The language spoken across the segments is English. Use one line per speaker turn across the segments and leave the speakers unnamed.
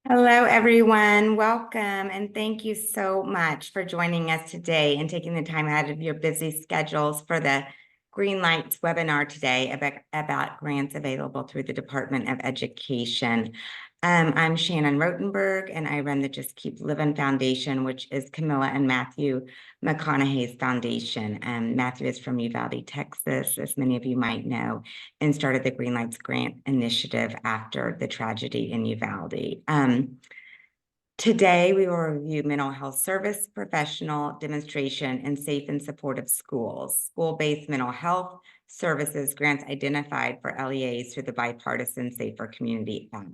Hello, everyone. Welcome, and thank you so much for joining us today and taking the time out of your busy schedules for the Green Lights webinar today about grants available through the Department of Education. I'm Shannon Rotenberg, and I run the Just Keep Living Foundation, which is Camilla and Matthew McConaughey's foundation. Matthew is from Uvalde, Texas, as many of you might know, and started the Green Lights Grant Initiative after the tragedy in Uvalde. Today, we will review mental health service, professional demonstration, and safe and supportive schools. School-based mental health services grants identified for LEAs through the Bipartisan Safer Community Act.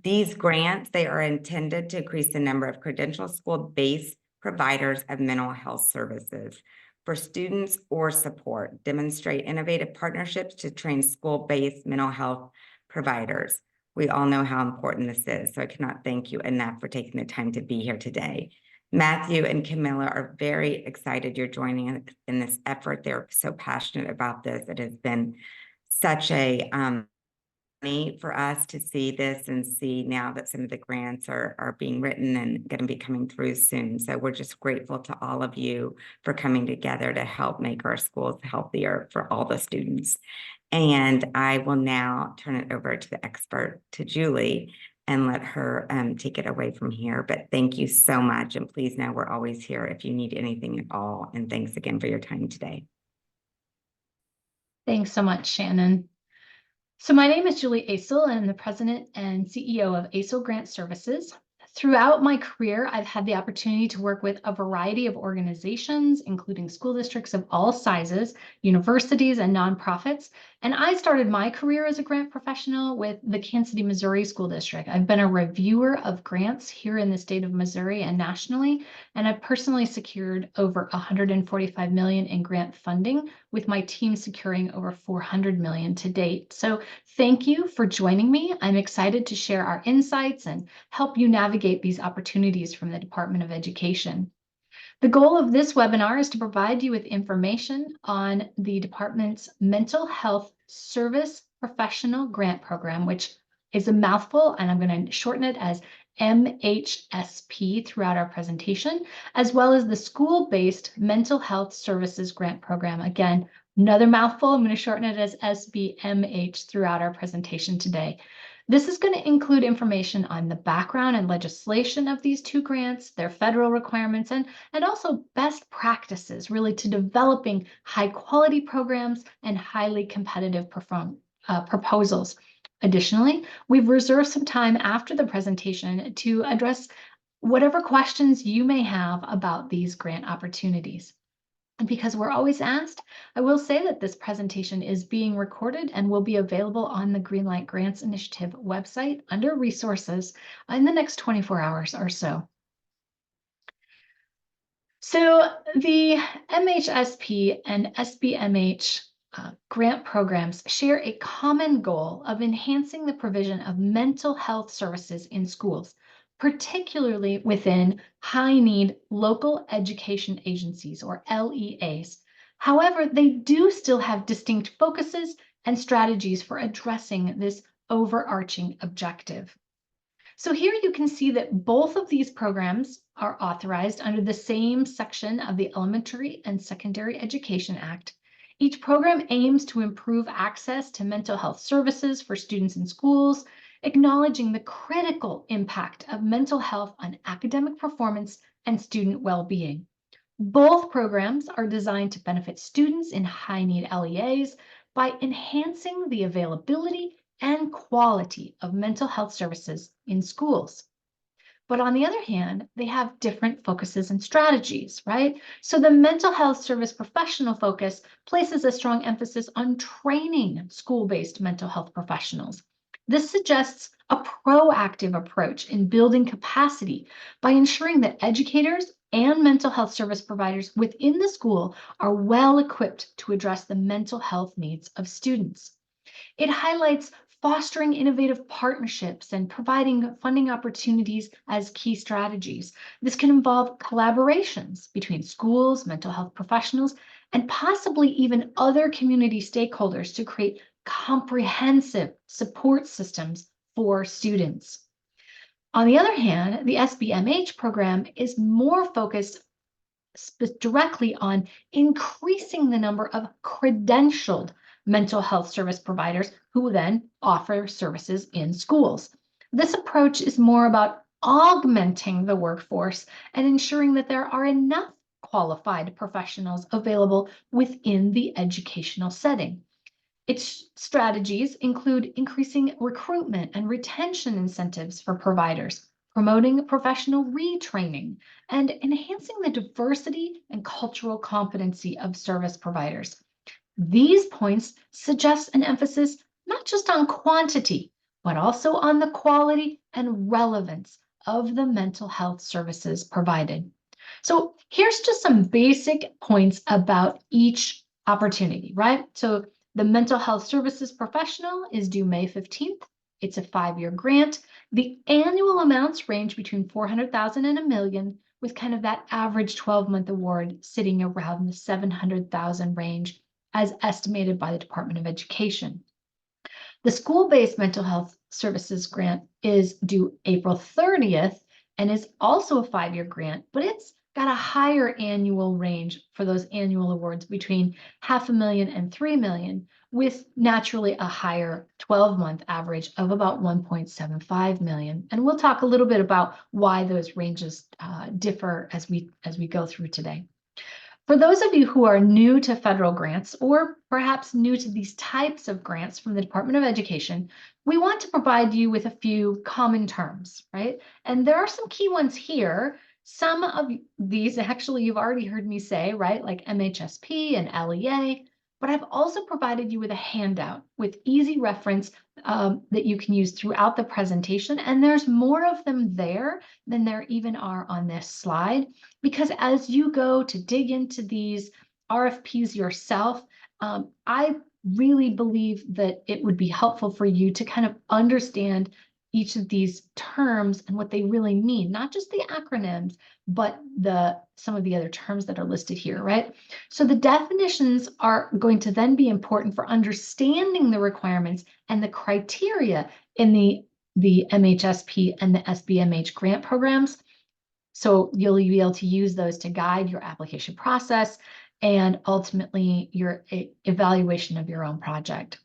These grants, they are intended to increase the number of credentialed school-based providers of mental health services for students or support, demonstrate innovative partnerships to train school-based mental health providers. We all know how important this is, so I cannot thank you enough for taking the time to be here today. Matthew and Camilla are very excited you're joining us in this effort. They're so passionate about this. It has been such a for us to see this and see now that some of the grants are being written and going to be coming through soon. So we're just grateful to all of you for coming together to help make our schools healthier for all the students. And I will now turn it over to the expert, to Julie, and let her take it away from here. But thank you so much. And please know we're always here if you need anything at all. And thanks again for your time today.
Thanks so much, Shannon. So my name is Julie Asel, and I'm the president and CEO of Asel Grant Services. Throughout my career, I've had the opportunity to work with a variety of organizations, including school districts of all sizes, universities, and nonprofits. And I started my career as a grant professional with the Kansas City, Missouri School District. I've been a reviewer of grants here in the state of Missouri and nationally, and I've personally secured over $145 million in grant funding, with my team securing over $400 million to date. So thank you for joining me. I'm excited to share our insights and help you navigate these opportunities from the Department of Education. The goal of this webinar is to provide you with information on the department's Mental Health Service Professional Grant Program, which is a mouthful, and I'm going to shorten it as MHSP throughout our presentation, as well as the School-Based Mental Health Services Grant Program. Again, another mouthful. I'm going to shorten it as SBMH throughout our presentation today. This is going to include information on the background and legislation of these two grants, their federal requirements, and also best practices really to developing high quality programs and highly competitive proposals. Additionally, we've reserved some time after the presentation to address whatever questions you may have about these grant opportunities. And because we're always asked, I will say that this presentation is being recorded and will be available on the Greenlight Grants Initiative website under resources in the next 24 hours or so. So the MHSP and SBMH grant programs share a common goal of enhancing the provision of mental health services in schools, particularly within high-need local education agencies, or LEAs. However, they do still have distinct focuses and strategies for addressing this overarching objective. So here you can see that both of these programs are authorized under the same section of the Elementary and Secondary Education Act. Each program aims to improve access to mental health services for students in schools, acknowledging the critical impact of mental health on academic performance and student well-being. Both programs are designed to benefit students in high-need LEAs by enhancing the availability and quality of mental health services in schools. But on the other hand, they have different focuses and strategies, right? So the mental health service professional focus places a strong emphasis on training school-based mental health professionals. This suggests a proactive approach in building capacity by ensuring that educators and mental health service providers within the school are well equipped to address the mental health needs of students. It highlights fostering innovative partnerships and providing funding opportunities as key strategies. This can involve collaborations between schools, mental health professionals, and possibly even other community stakeholders to create comprehensive support systems for students. On the other hand, the SBMH program is more focused directly on increasing the number of credentialed mental health service providers who then offer services in schools. This approach is more about augmenting the workforce and ensuring that there are enough qualified professionals available within the educational setting. Its strategies include increasing recruitment and retention incentives for providers, promoting professional retraining, and enhancing the diversity and cultural competency of service providers. These points suggest an emphasis not just on quantity, but also on the quality and relevance of the mental health services provided. So here's just some basic points about each opportunity, right? So the mental health services professional is due May 15th. It's a 5-year grant. The annual amounts range between $400,000 and $1 million, with kind of that average 12-month award sitting around the $700,000 range as estimated by the Department of Education. The school-based mental health services grant is due April 30th and is also a 5-year grant, but it's got a higher annual range for those annual awards between $500,000 and $3 million, with naturally a higher 12-month average of about $1.75 million. And we'll talk a little bit about why those ranges differ as we go through today. For those of you who are new to federal grants, or perhaps new to these types of grants from the Department of Education, we want to provide you with a few common terms, right? And there are some key ones here. Some of these, actually, you've already heard me say, right? Like MHSP and LEA, but I've also provided you with a handout with easy reference that you can use throughout the presentation. And there's more of them there than there even are on this slide, because as you go to dig into these RFPs yourself, I really believe that it would be helpful for you to kind of understand each of these terms and what they really mean, not just the acronyms, but some of the other terms that are listed here, right? So the definitions are going to then be important for understanding the requirements and the criteria in the MHSP and the SBMH grant programs. So you'll be able to use those to guide your application process and ultimately your evaluation of your own project.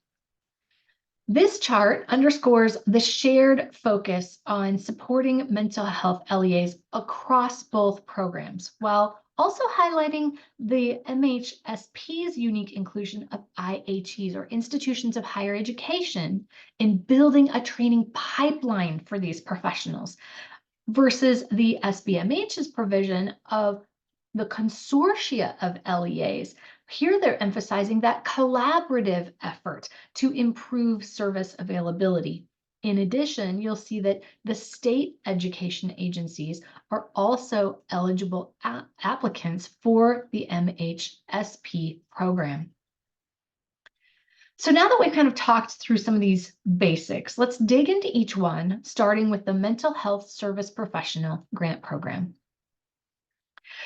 This chart underscores the shared focus on supporting mental health LEAs across both programs, while also highlighting the MHSP's unique inclusion of IHEs, or institutions of higher education, in building a training pipeline for these professionals, versus the SBMH's provision of the consortia of LEAs. Here they're emphasizing that collaborative effort to improve service availability. In addition, you'll see that the state education agencies are also eligible applicants for the MHSP program. So now that we've kind of talked through some of these basics, let's dig into each one, starting with the Mental Health Service Professional Grant Program.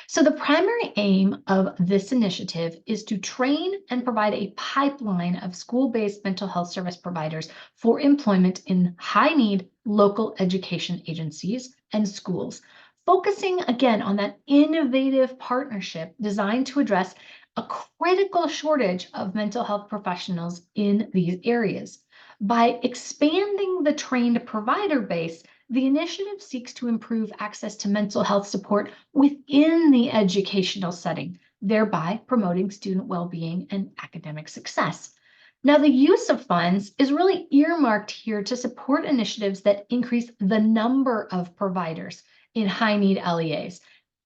So the primary aim of this initiative is to train and provide a pipeline of school-based mental health service providers for employment in high-need local education agencies and schools, focusing again on that innovative partnership designed to address a critical shortage of mental health professionals in these areas. By expanding the trained provider base, the initiative seeks to improve access to mental health support within the educational setting, thereby promoting student well-being and academic success. Now, the use of funds is really earmarked here to support initiatives that increase the number of providers in high-need LEAs,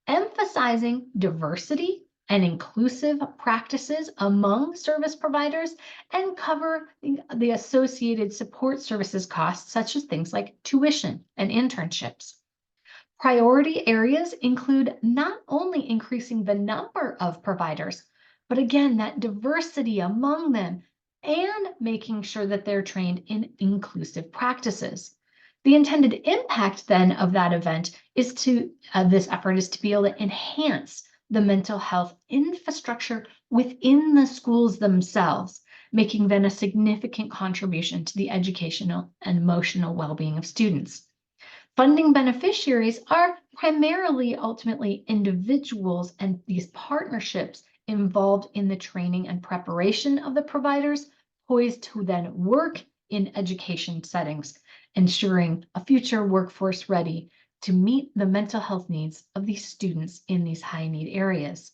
emphasizing diversity and inclusive practices among service providers, and cover the associated support services costs, such as things like tuition and internships. Priority areas include not only increasing the number of providers, but again, that diversity among them, and making sure that they're trained in inclusive practices. The intended impact then of that event is this effort is to be able to enhance the mental health infrastructure within the schools themselves, making then a significant contribution to the educational and emotional well-being of students. Funding beneficiaries are primarily ultimately individuals and these partnerships involved in the training and preparation of the providers, poised to then work in education settings, ensuring a future workforce ready to meet the mental health needs of these students in these high need areas.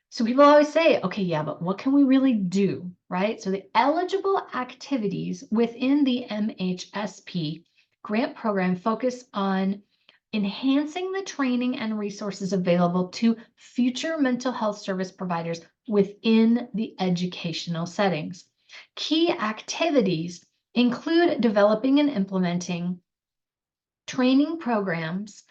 So people always say, okay, yeah, but what can we really do, right? So the eligible activities within the MHSP grant program focus on enhancing the training and resources available to future mental health service providers within the educational settings. Key activities include developing and implementing training programs,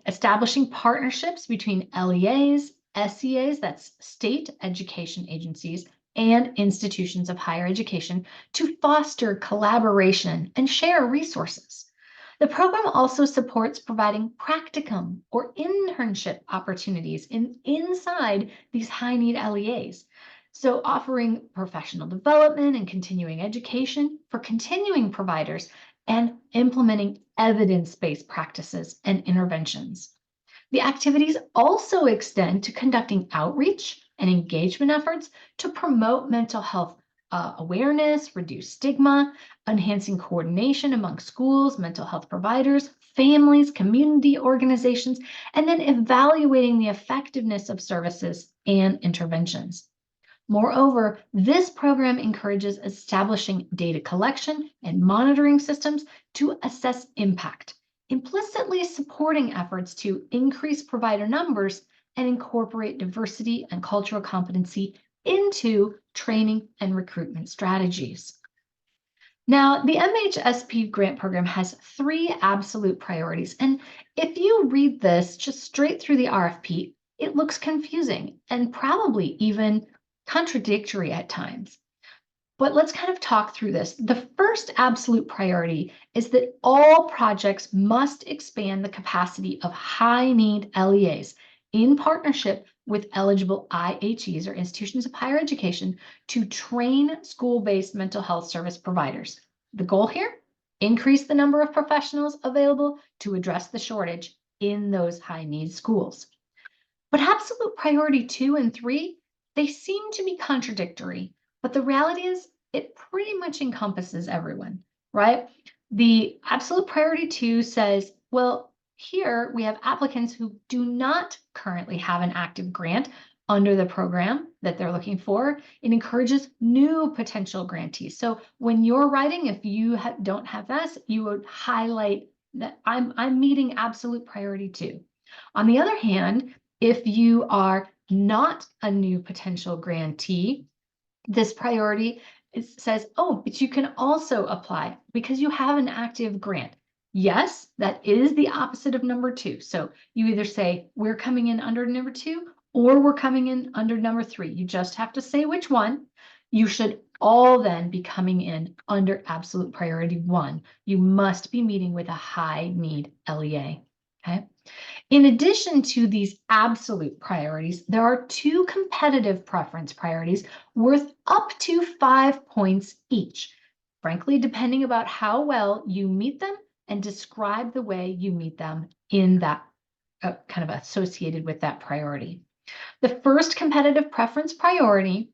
establishing partnerships between LEAs, SEAs, that's state education agencies, and institutions of higher education to foster collaboration and share resources. The program also supports providing practicum or internship opportunities inside these high need LEAs. So offering professional development and continuing education for continuing providers and implementing evidence-based practices and interventions. The activities also extend to conducting outreach and engagement efforts to promote mental health awareness, reduce stigma, enhancing coordination among schools, mental health providers, families, community organizations, and then evaluating the effectiveness of services and interventions. Moreover, this program encourages establishing data collection and monitoring systems to assess impact, implicitly supporting efforts to increase provider numbers and incorporate diversity and cultural competency into training and recruitment strategies. Now, the MHSP grant program has 3 absolute priorities, and if you read this just straight through the RFP, it looks confusing and probably even contradictory at times. But let's kind of talk through this. The first absolute priority is that all projects must expand the capacity of high need LEAs in partnership with eligible IHEs or institutions of higher education to train school-based mental health service providers. The goal here, increase the number of professionals available to address the shortage in those high need schools. But absolute priority 2 and 3, they seem to be contradictory, but the reality is it pretty much encompasses everyone, right? The absolute priority 2 says, well, here we have applicants who do not currently have an active grant under the program that they're looking for. It encourages new potential grantees. So when you're writing, if you don't have this, you would highlight that I'm meeting absolute priority 2. On the other hand, if you are not a new potential grantee, this priority says, oh, but you can also apply because you have an active grant. Yes, that is the opposite of number 2. So you either say we're coming in under number 2 or we're coming in under number 3. You just have to say which one. You should all then be coming in under absolute priority 1. You must be meeting with a high need LEA. Okay. In addition to these absolute priorities, there are 2 competitive preference priorities worth up to 5 points each, frankly, depending about how well you meet them and describe the way you meet them in that kind of associated with that priority. The first competitive preference priority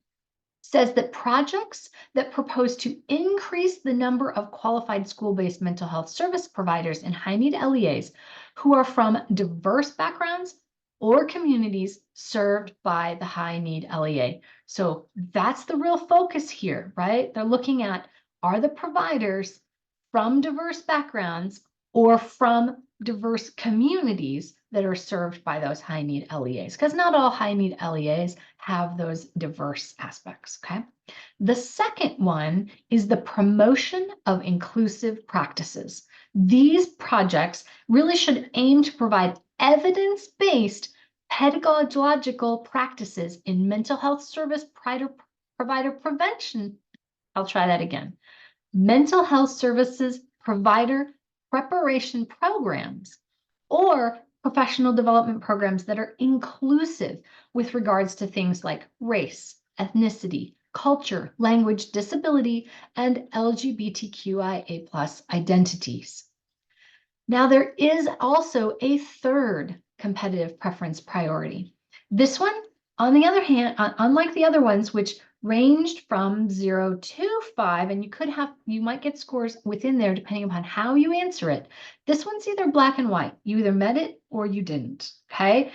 says that projects that propose to increase the number of qualified school-based mental health service providers in high-need LEAs who are from diverse backgrounds or communities served by the high-need LEA. So that's the real focus here, right? They're looking at, are the providers from diverse backgrounds or from diverse communities that are served by those high need LEAs, because not all high need LEAs have those diverse aspects, okay? The second one is the promotion of inclusive practices. These projects really should aim to provide evidence-based pedagogical practices in mental health service provider prevention. I'll try that again. Mental health services provider preparation programs or professional development programs that are inclusive with regards to things like race, ethnicity, culture, language, disability, and LGBTQIA+ identities. Now, there is also a third competitive preference priority. This one, on the other hand, unlike the other ones, which ranged from 0 to 5, and you might get scores within there depending upon how you answer it. This one's either black and white. You either met it or you didn't, okay?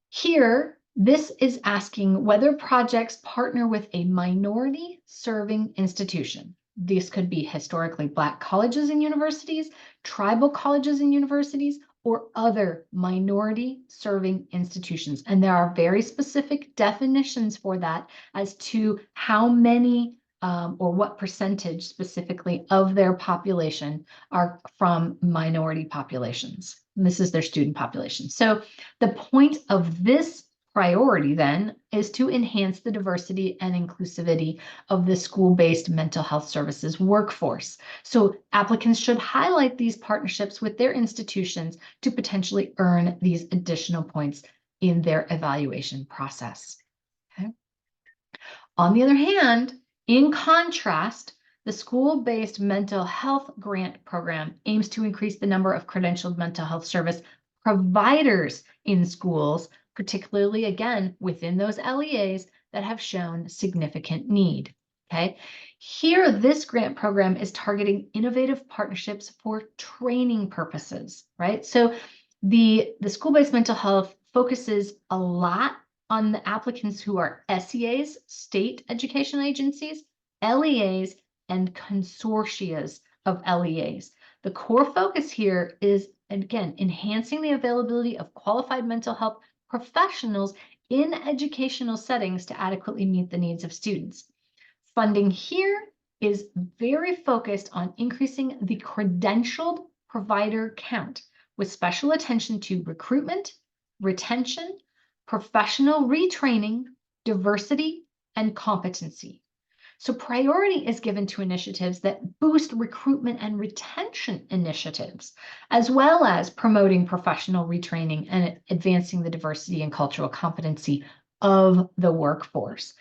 Here, this is asking whether projects partner with a minority serving institution. These could be historically Black colleges and universities, tribal colleges and universities, or other minority serving institutions. And there are very specific definitions for that as to how many or what percentage specifically of their population are from minority populations. And this is their student population. So the point of this priority then is to enhance the diversity and inclusivity of the school-based mental health services workforce. So applicants should highlight these partnerships with their institutions to potentially earn these additional points in their evaluation process. Okay. On the other hand, in contrast, the school-based mental health grant program aims to increase the number of credentialed mental health service providers in schools, particularly, again, within those LEAs that have shown significant need. Okay. Here, this grant program is targeting innovative partnerships for training purposes, right? So the school-based mental health focuses a lot on the applicants who are SEAs, state education agencies, LEAs, and consortia of LEAs. The core focus here is, again, enhancing the availability of qualified mental health professionals in educational settings to adequately meet the needs of students. Funding here is very focused on increasing the credentialed provider count with special attention to recruitment, retention, professional retraining, diversity, and competency. So priority is given to initiatives that boost recruitment and retention initiatives, as well as promoting professional retraining and advancing the diversity and cultural competency of the workforce.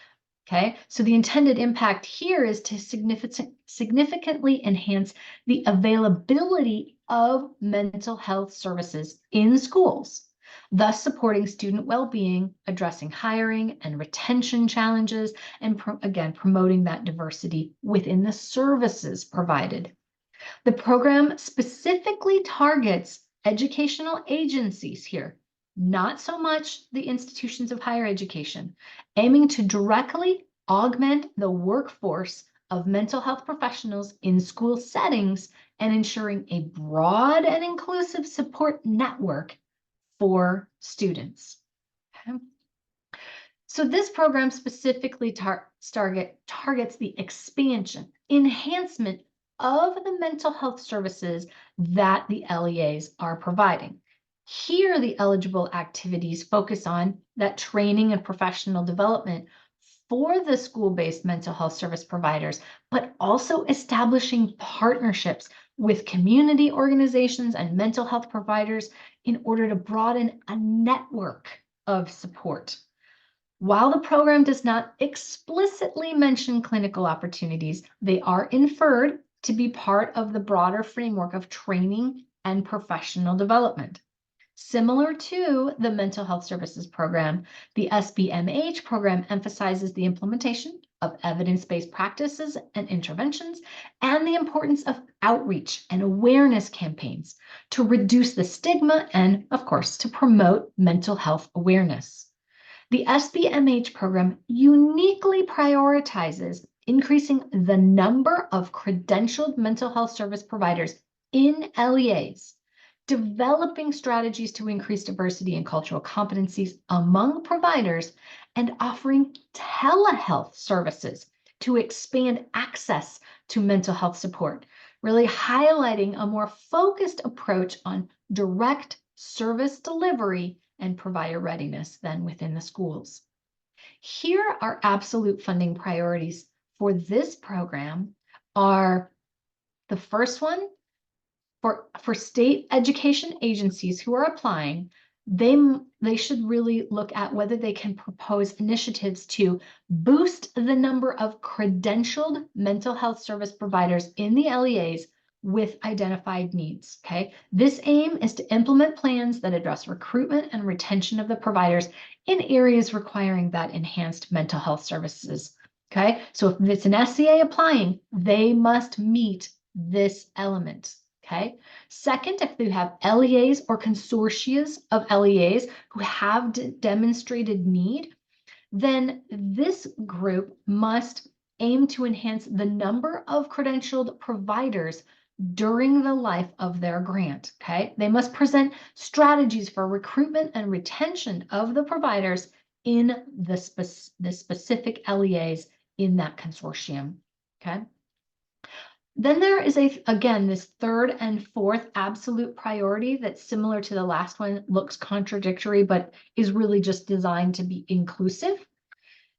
Okay, so the intended impact here is to significantly enhance the availability of mental health services in schools, thus supporting student well-being, addressing hiring and retention challenges, and again, promoting that diversity within the services provided. The program specifically targets educational agencies here, not so much the institutions of higher education, aiming to directly augment the workforce of mental health professionals in school settings and ensuring a broad and inclusive support network for students. Okay. So this program specifically targets the expansion, enhancement of the mental health services that the LEAs are providing. Here, the eligible activities focus on that training and professional development for the school-based mental health service providers, but also establishing partnerships with community organizations and mental health providers in order to broaden a network of support. While the program does not explicitly mention clinical opportunities, they are inferred to be part of the broader framework of training and professional development. Similar to the mental health services program, the SBMH program emphasizes the implementation of evidence-based practices and interventions and the importance of outreach and awareness campaigns to reduce the stigma and, of course, to promote mental health awareness. The SBMH program uniquely prioritizes increasing the number of credentialed mental health service providers in LEAs, developing strategies to increase diversity and cultural competencies among providers, and offering telehealth services to expand access to mental health support, really highlighting a more focused approach on direct service delivery and provider readiness than within the schools. Here, our absolute funding priorities for this program are the first one, for state education agencies who are applying, they should really look at whether they can propose initiatives to boost the number of credentialed mental health service providers in the LEAs with identified needs, okay? This aim is to implement plans that address recruitment and retention of the providers in areas requiring that enhanced mental health services, okay? So if it's an SCA applying, they must meet this element, okay? Second, if you have LEAs or consortia of LEAs who have demonstrated need, then this group must aim to enhance the number of credentialed providers during the life of their grant, okay? They must present strategies for recruitment and retention of the providers in the specific LEAs in that consortium, okay? Then there is again, this third and fourth absolute priority that's similar to the last one, looks contradictory, but is really just designed to be inclusive.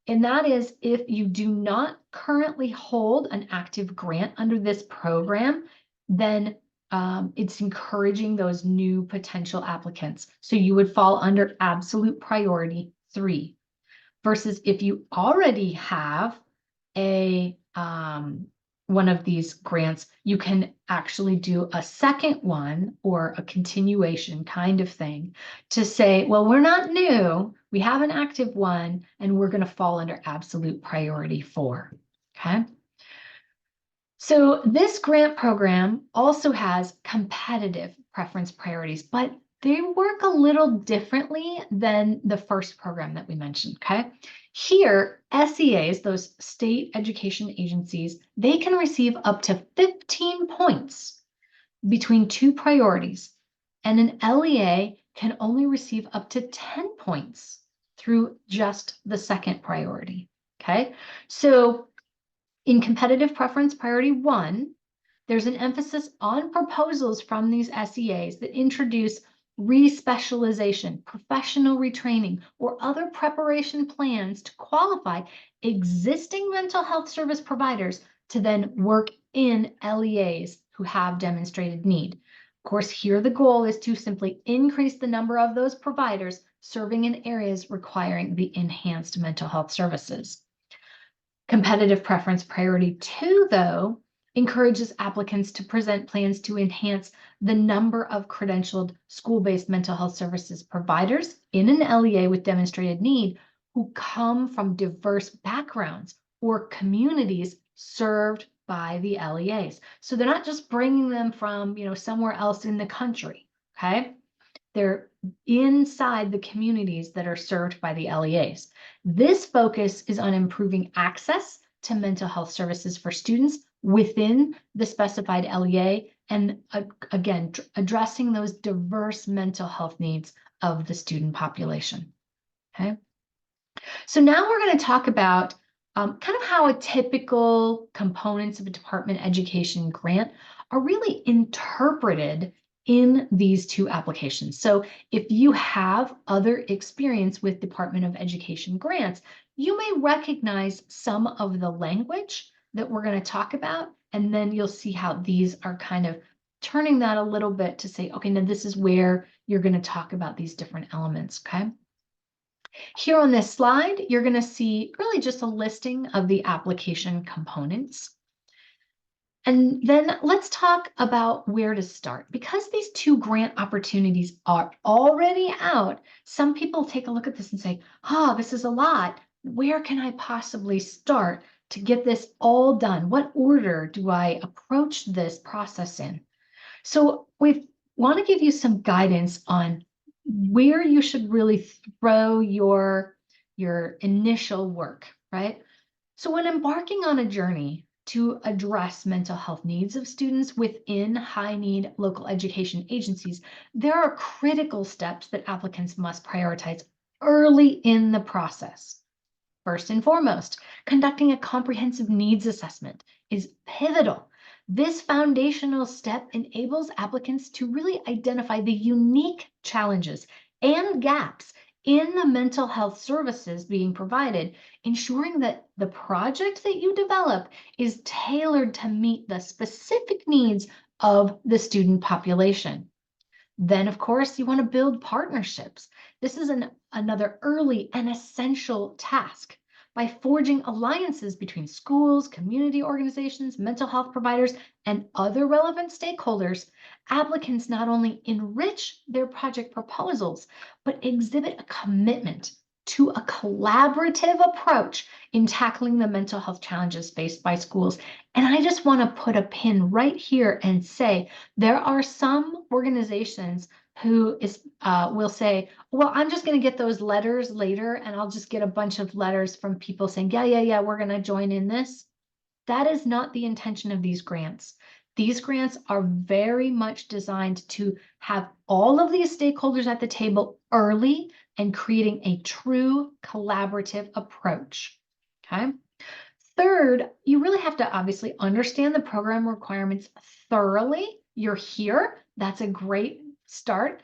And that is, if you do not currently hold an active grant under this program, then it's encouraging those new potential applicants. So you would fall under absolute priority 3, versus if you already have a one of these grants, you can actually do a second one or a continuation kind of thing to say, well, we're not new, we have an active one, and we're going to fall under absolute priority 4, okay? So this grant program also has competitive preference priorities, but they work a little differently than the first program that we mentioned, okay? Here, SEAs, those state education agencies, they can receive up to 15 points between 2 priorities, and an LEA can only receive up to 10 points through just the second priority, okay? So in competitive preference priority 1, there's an emphasis on proposals from these SEAs that introduce re-specialization, professional retraining, or other preparation plans to qualify existing mental health service providers to then work in LEAs who have demonstrated need. Of course, here the goal is to simply increase the number of those providers serving in areas requiring the enhanced mental health services. Competitive preference priority 2, though, encourages applicants to present plans to enhance the number of credentialed school-based mental health services providers in an LEA with demonstrated need who come from diverse backgrounds or communities served by the LEAs. So they're not just bringing them from, somewhere else in the country, okay? They're inside the communities that are served by the LEAs. This focus is on improving access to mental health services for students within the specified LEA, and again, addressing those diverse mental health needs of the student population, okay? So now we're going to talk about kind of how a typical components of a department education grant are really interpreted in these 2 applications. So if you have other experience with Department of Education grants, you may recognize some of the language that we're going to talk about, and then you'll see how these are kind of turning that a little bit to say, okay, now this is where you're going to talk about these different elements, okay? Here on this slide, you're going to see really just a listing of the application components. And then let's talk about where to start. Because these 2 grant opportunities are already out, some people take a look at this and say, this is a lot. Where can I possibly start to get this all done? What order do I approach this process in? So we want to give you some guidance on where you should really throw your initial work, right? So when embarking on a journey to address mental health needs of students within high-need local education agencies, there are critical steps that applicants must prioritize early in the process. First and foremost, conducting a comprehensive needs assessment is pivotal. This foundational step enables applicants to really identify the unique challenges and gaps in the mental health services being provided, ensuring that the project that you develop is tailored to meet the specific needs of the student population. Then, of course, you want to build partnerships. This is another early and essential task. By forging alliances between schools, community organizations, mental health providers, and other relevant stakeholders, applicants not only enrich their project proposals, but exhibit a commitment to a collaborative approach in tackling the mental health challenges faced by schools. And I just want to put a pin right here and say, there are some organizations who will say, well, I'm just going to get those letters later, and I'll just get a bunch of letters from people saying, yeah, we're going to join in this. That is not the intention of these grants. These grants are very much designed to have all of these stakeholders at the table early and creating a true collaborative approach. Okay. Third, you really have to obviously understand the program requirements thoroughly. You're here. That's a great start.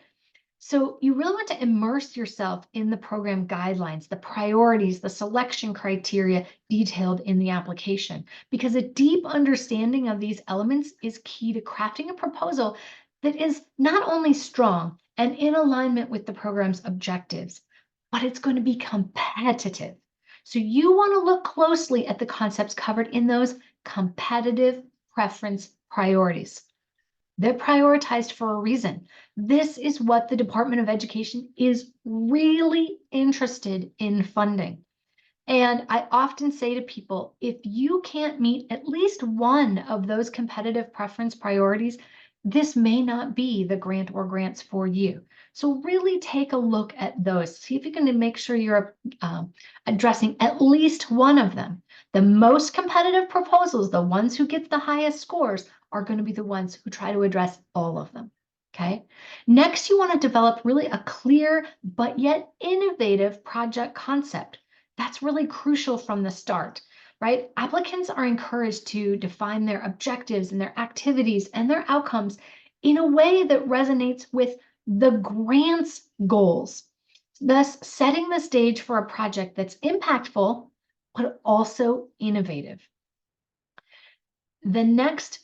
So you really want to immerse yourself in the program guidelines, the priorities, the selection criteria detailed in the application, because a deep understanding of these elements is key to crafting a proposal that is not only strong and in alignment with the program's objectives, but it's going to be competitive. So you want to look closely at the concepts covered in those competitive preference priorities. They're prioritized for a reason. This is what the Department of Education is really interested in funding. And I often say to people, if you can't meet at least one of those competitive preference priorities, this may not be the grant or grants for you. So really take a look at those. See if you can make sure you're addressing at least one of them. The most competitive proposals, the ones who get the highest scores, are going to be the ones who try to address all of them. Okay. Next, you want to develop really a clear but yet innovative project concept. That's really crucial from the start, right? Applicants are encouraged to define their objectives and their activities and their outcomes in a way that resonates with the grant's goals, thus setting the stage for a project that's impactful, but also innovative. The next,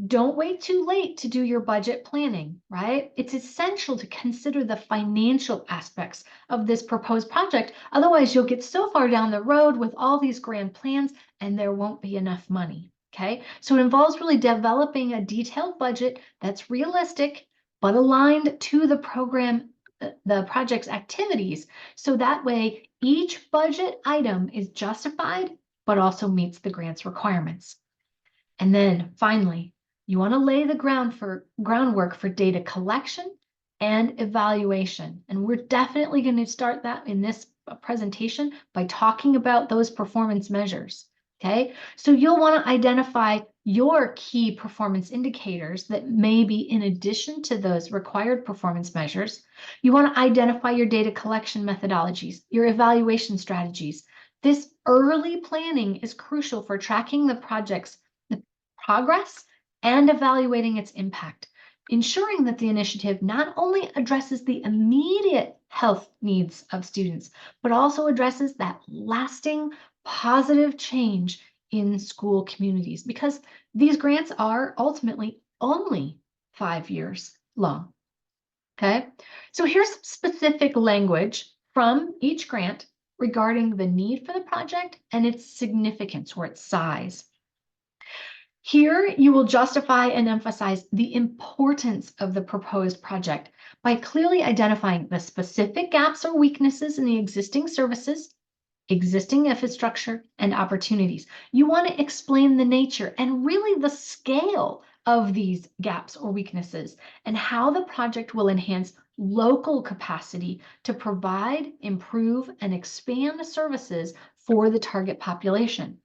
don't wait too late to do your budget planning, right? It's essential to consider the financial aspects of this proposed project. Otherwise, you'll get so far down the road with all these grand plans and there won't be enough money, okay? So it involves really developing a detailed budget that's realistic, but aligned to the project's activities. So that way, each budget item is justified, but also meets the grant's requirements. And then finally, you want to lay the groundwork for data collection and evaluation. And we're definitely going to start that in this presentation by talking about those performance measures. Okay, so you'll want to identify your key performance indicators that may be in addition to those required performance measures. You want to identify your data collection methodologies, your evaluation strategies. This early planning is crucial for tracking the project's progress and evaluating its impact, ensuring that the initiative not only addresses the immediate health needs of students, but also addresses that lasting positive change in school communities, because these grants are ultimately only 5 years long. Okay, so here's some specific language from each grant regarding the need for the project and its significance or its size. Here, you will justify and emphasize the importance of the proposed project by clearly identifying the specific gaps or weaknesses in the existing services, existing infrastructure, and opportunities. You want to explain the nature and really the scale of these gaps or weaknesses and how the project will enhance local capacity to provide, improve, and expand services for the target population.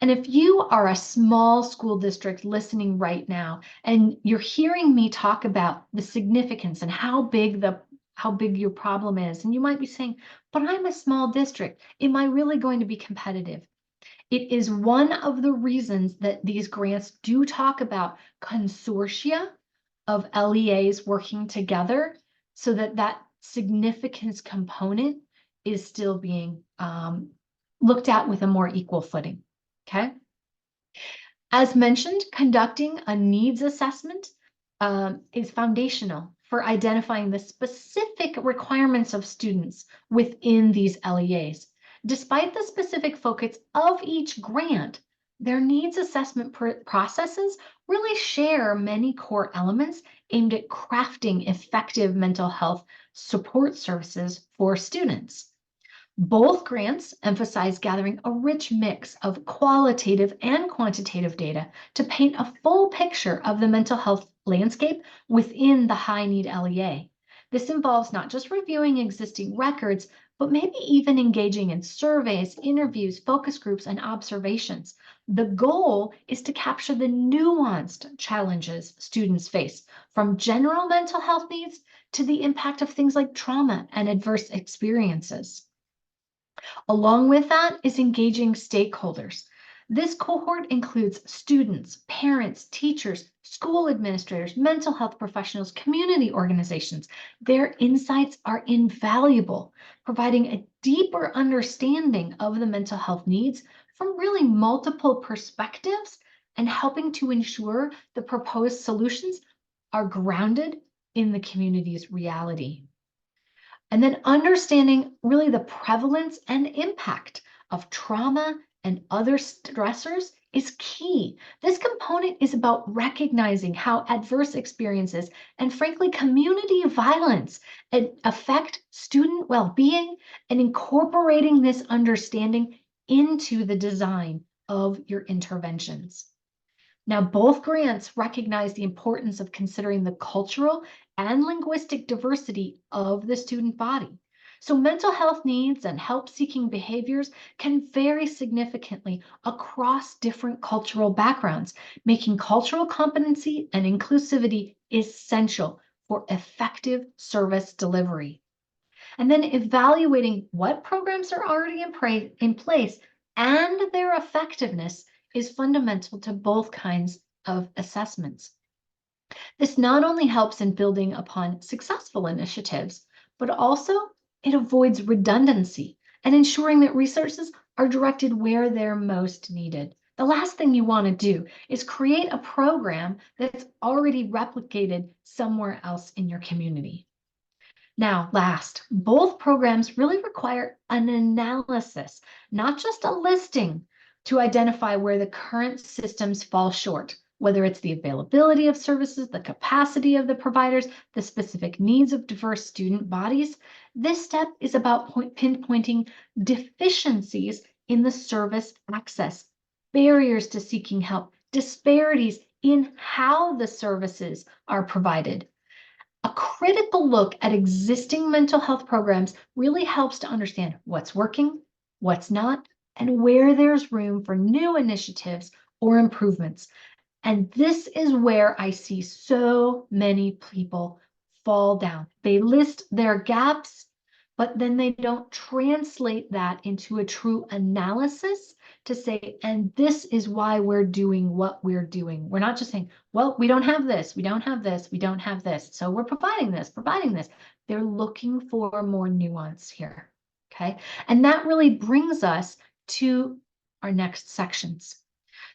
And if you are a small school district listening right now, and you're hearing me talk about the significance and how big your problem is, and you might be saying, but I'm a small district, am I really going to be competitive? It is one of the reasons that these grants do talk about consortia of LEAs working together so that that significance component is still being looked at with a more equal footing. Okay. As mentioned, conducting a needs assessment is foundational for identifying the specific requirements of students within these LEAs. Despite the specific focus of each grant, their needs assessment processes really share many core elements aimed at crafting effective mental health support services for students. Both grants emphasize gathering a rich mix of qualitative and quantitative data to paint a full picture of the mental health landscape within the high-need LEA. This involves not just reviewing existing records, but maybe even engaging in surveys, interviews, focus groups, and observations. The goal is to capture the nuanced challenges students face, from general mental health needs to the impact of things like trauma and adverse experiences. Along with that is engaging stakeholders. This cohort includes students, parents, teachers, school administrators, mental health professionals, community organizations. Their insights are invaluable, providing a deeper understanding of the mental health needs from really multiple perspectives and helping to ensure the proposed solutions are grounded in the community's reality. And then understanding really the prevalence and impact of trauma and other stressors is key. This component is about recognizing how adverse experiences and frankly, community violence affect student well-being and incorporating this understanding into the design of your interventions. Now, both grants recognize the importance of considering the cultural and linguistic diversity of the student body. So mental health needs and help-seeking behaviors can vary significantly across different cultural backgrounds, making cultural competency and inclusivity essential for effective service delivery. And then evaluating what programs are already in place and their effectiveness is fundamental to both kinds of assessments. This not only helps in building upon successful initiatives, but also it avoids redundancy and ensuring that resources are directed where they're most needed. The last thing you want to do is create a program that's already replicated somewhere else in your community. Now, last, both programs really require an analysis, not just a listing, to identify where the current systems fall short, whether it's the availability of services, the capacity of the providers, the specific needs of diverse student bodies. This step is about pinpointing deficiencies in the service access, barriers to seeking help, disparities in how the services are provided. A critical look at existing mental health programs really helps to understand what's working, what's not, and where there's room for new initiatives or improvements. And this is where I see so many people fall down. They list their gaps, but then they don't translate that into a true analysis to say, and this is why we're doing what we're doing. We're not just saying, well, we don't have this, we don't have this, we don't have this, so we're providing this, providing this. They're looking for more nuance here, okay? And that really brings us to our next sections.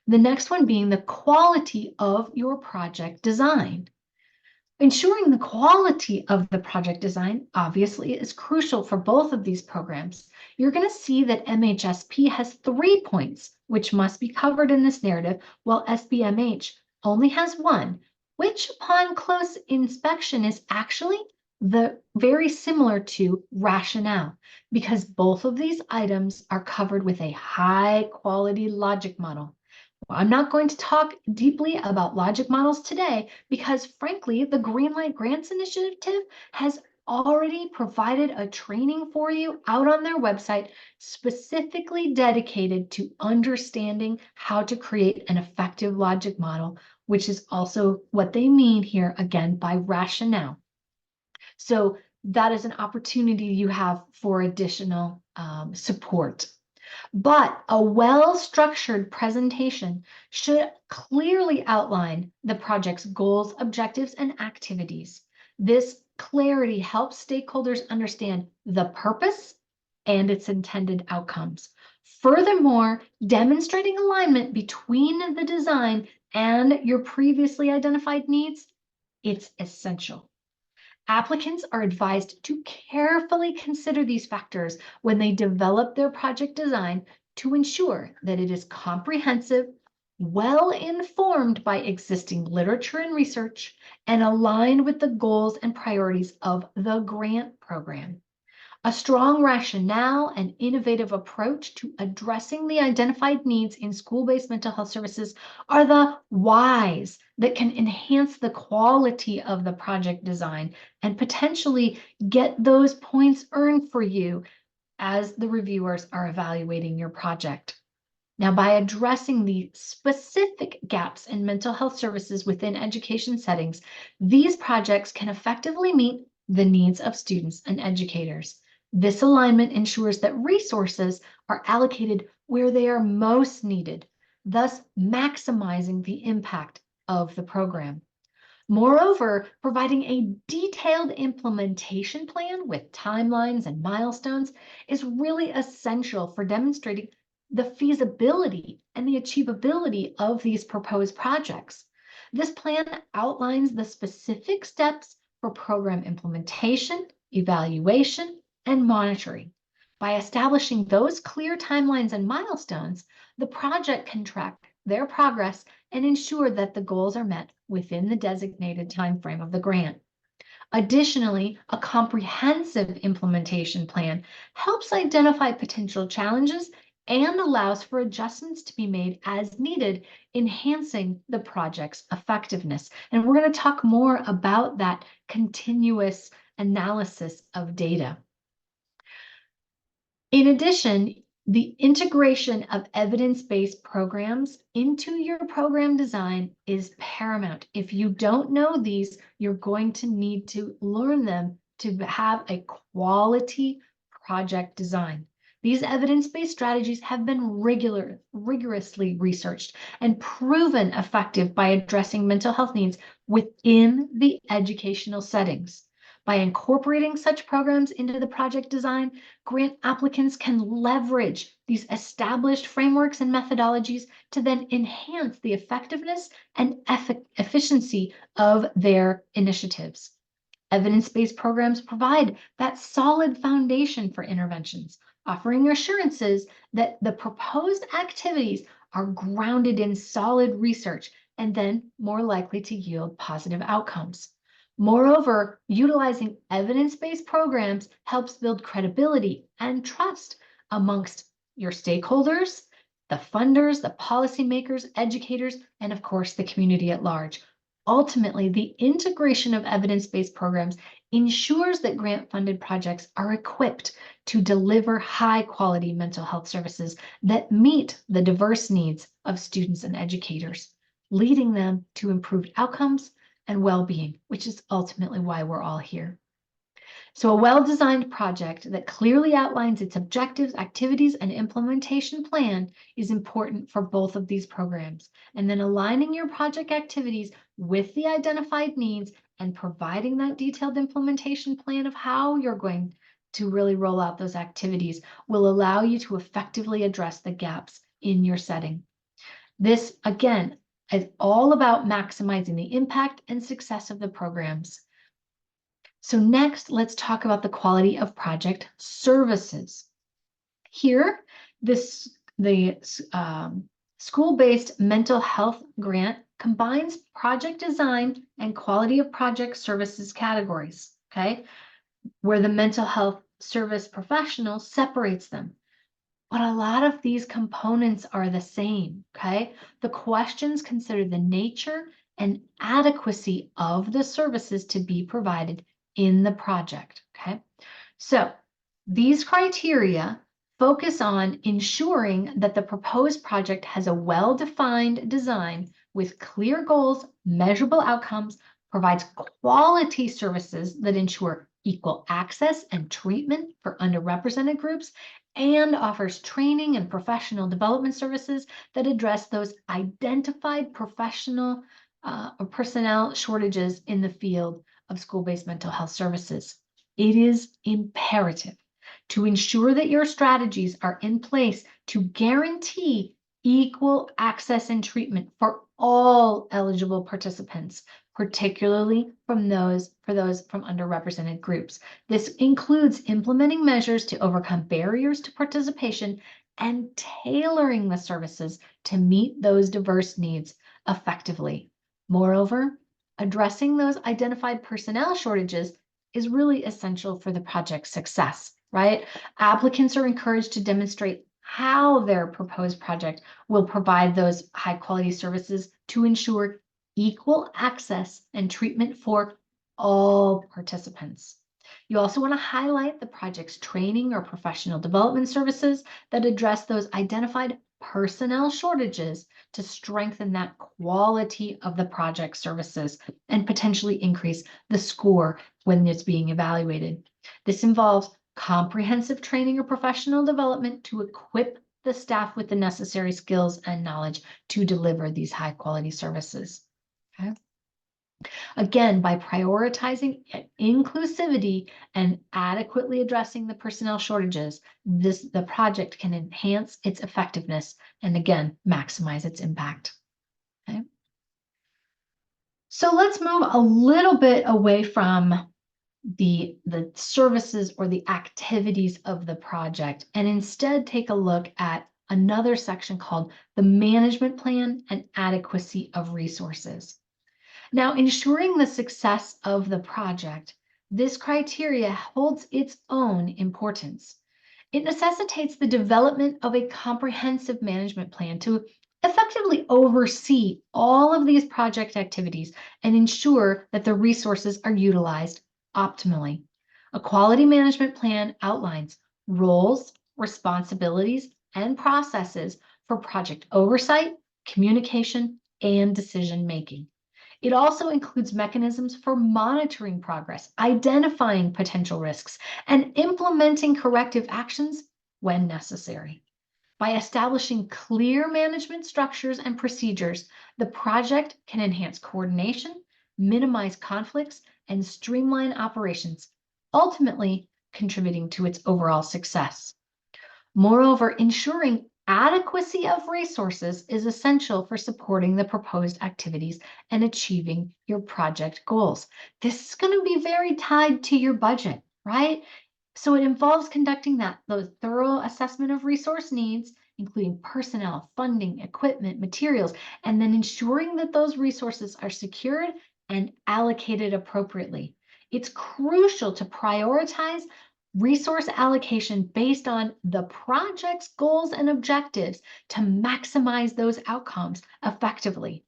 The next one being the quality of your project design. Ensuring the quality of the project design obviously is crucial for both of these programs. You're going to see that MHSP has 3 points, which must be covered in this narrative, while SBMH only has 1, which upon close inspection is actually very similar to rationale, because both of these items are covered with a high quality logic model. I'm not going to talk deeply about logic models today because, frankly, the Greenlight Grants Initiative has already provided a training for you out on their website specifically dedicated to understanding how to create an effective logic model, which is also what they mean here, again, by rationale. So that is an opportunity you have for additional support. But a well-structured presentation should clearly outline the project's goals, objectives, and activities. This clarity helps stakeholders understand the purpose and its intended outcomes. Furthermore, demonstrating alignment between the design and your previously identified needs, it's essential. Applicants are advised to carefully consider these factors when they develop their project design to ensure that it is comprehensive, well informed by existing literature and research, and aligned with the goals and priorities of the grant program. A strong rationale and innovative approach to addressing the identified needs in school-based mental health services are the whys that can enhance the quality of the project design and potentially get those points earned for you as the reviewers are evaluating your project. Now, by addressing the specific gaps in mental health services within education settings, these projects can effectively meet the needs of students and educators. This alignment ensures that resources are allocated where they are most needed, thus maximizing the impact of the program. Moreover, providing a detailed implementation plan with timelines and milestones is really essential for demonstrating the feasibility and the achievability of these proposed projects. This plan outlines the specific steps for program implementation, evaluation, and monitoring. By establishing those clear timelines and milestones, the project can track their progress and ensure that the goals are met within the designated timeframe of the grant. Additionally, a comprehensive implementation plan helps identify potential challenges and allows for adjustments to be made as needed, enhancing the project's effectiveness. And we're going to talk more about that continuous analysis of data. In addition, the integration of evidence-based programs into your program design is paramount. If you don't know these, you're going to need to learn them to have a quality project design. These evidence-based strategies have been rigorously researched and proven effective by addressing mental health needs within the educational settings. By incorporating such programs into the project design, grant applicants can leverage these established frameworks and methodologies to then enhance the effectiveness and efficiency of their initiatives. Evidence-based programs provide that solid foundation for interventions, offering assurances that the proposed activities are grounded in solid research and then more likely to yield positive outcomes. Moreover, utilizing evidence-based programs helps build credibility and trust amongst your stakeholders, the funders, the policymakers, educators, and of course, the community at large. Ultimately, the integration of evidence-based programs ensures that grant-funded projects are equipped to deliver high-quality mental health services that meet the diverse needs of students and educators, leading them to improved outcomes and well-being, which is ultimately why we're all here. So a well-designed project that clearly outlines its objectives, activities, and implementation plan is important for both of these programs. And then aligning your project activities with the identified needs and providing that detailed implementation plan of how you're going to really roll out those activities will allow you to effectively address the gaps in your setting. This, again, is all about maximizing the impact and success of the programs. So next, let's talk about the quality of project services. Here, the school-based mental health grant combines project design and quality of project services categories, okay, where the mental health service professional separates them. But a lot of these components are the same, okay? The questions consider the nature and adequacy of the services to be provided in the project, okay? So these criteria focus on ensuring that the proposed project has a well-defined design with clear goals, measurable outcomes, provides quality services that ensure equal access and treatment for underrepresented groups, and offers training and professional development services that address those identified professional or personnel shortages in the field of school-based mental health services. It is imperative to ensure that your strategies are in place to guarantee equal access and treatment for all eligible participants, particularly for those from underrepresented groups. This includes implementing measures to overcome barriers to participation and tailoring the services to meet those diverse needs effectively. Moreover, addressing those identified personnel shortages is really essential for the project's success, right? Applicants are encouraged to demonstrate how their proposed project will provide those high quality services to ensure equal access and treatment for all participants. You also want to highlight the project's training or professional development services that address those identified personnel shortages to strengthen that quality of the project services and potentially increase the score when it's being evaluated. This involves comprehensive training or professional development to equip the staff with the necessary skills and knowledge to deliver these high quality services. Okay. Again, by prioritizing inclusivity and adequately addressing the personnel shortages, the project can enhance its effectiveness and again, maximize its impact. Okay. So let's move a little bit away from the services or the activities of the project and instead take a look at another section called the management plan and adequacy of resources. Now, ensuring the success of the project, this criteria holds its own importance. It necessitates the development of a comprehensive management plan to effectively oversee all of these project activities and ensure that the resources are utilized optimally. A quality management plan outlines roles, responsibilities, and processes for project oversight, communication, and decision-making. It also includes mechanisms for monitoring progress, identifying potential risks, and implementing corrective actions when necessary. By establishing clear management structures and procedures, the project can enhance coordination, minimize conflicts, and streamline operations, ultimately contributing to its overall success. Moreover, ensuring adequacy of resources is essential for supporting the proposed activities and achieving your project goals. This is going to be very tied to your budget, right? So it involves conducting those thorough assessment of resource needs, including personnel, funding, equipment, materials, and then ensuring that those resources are secured and allocated appropriately. It's crucial to prioritize resource allocation based on the project's goals and objectives to maximize those outcomes effectively.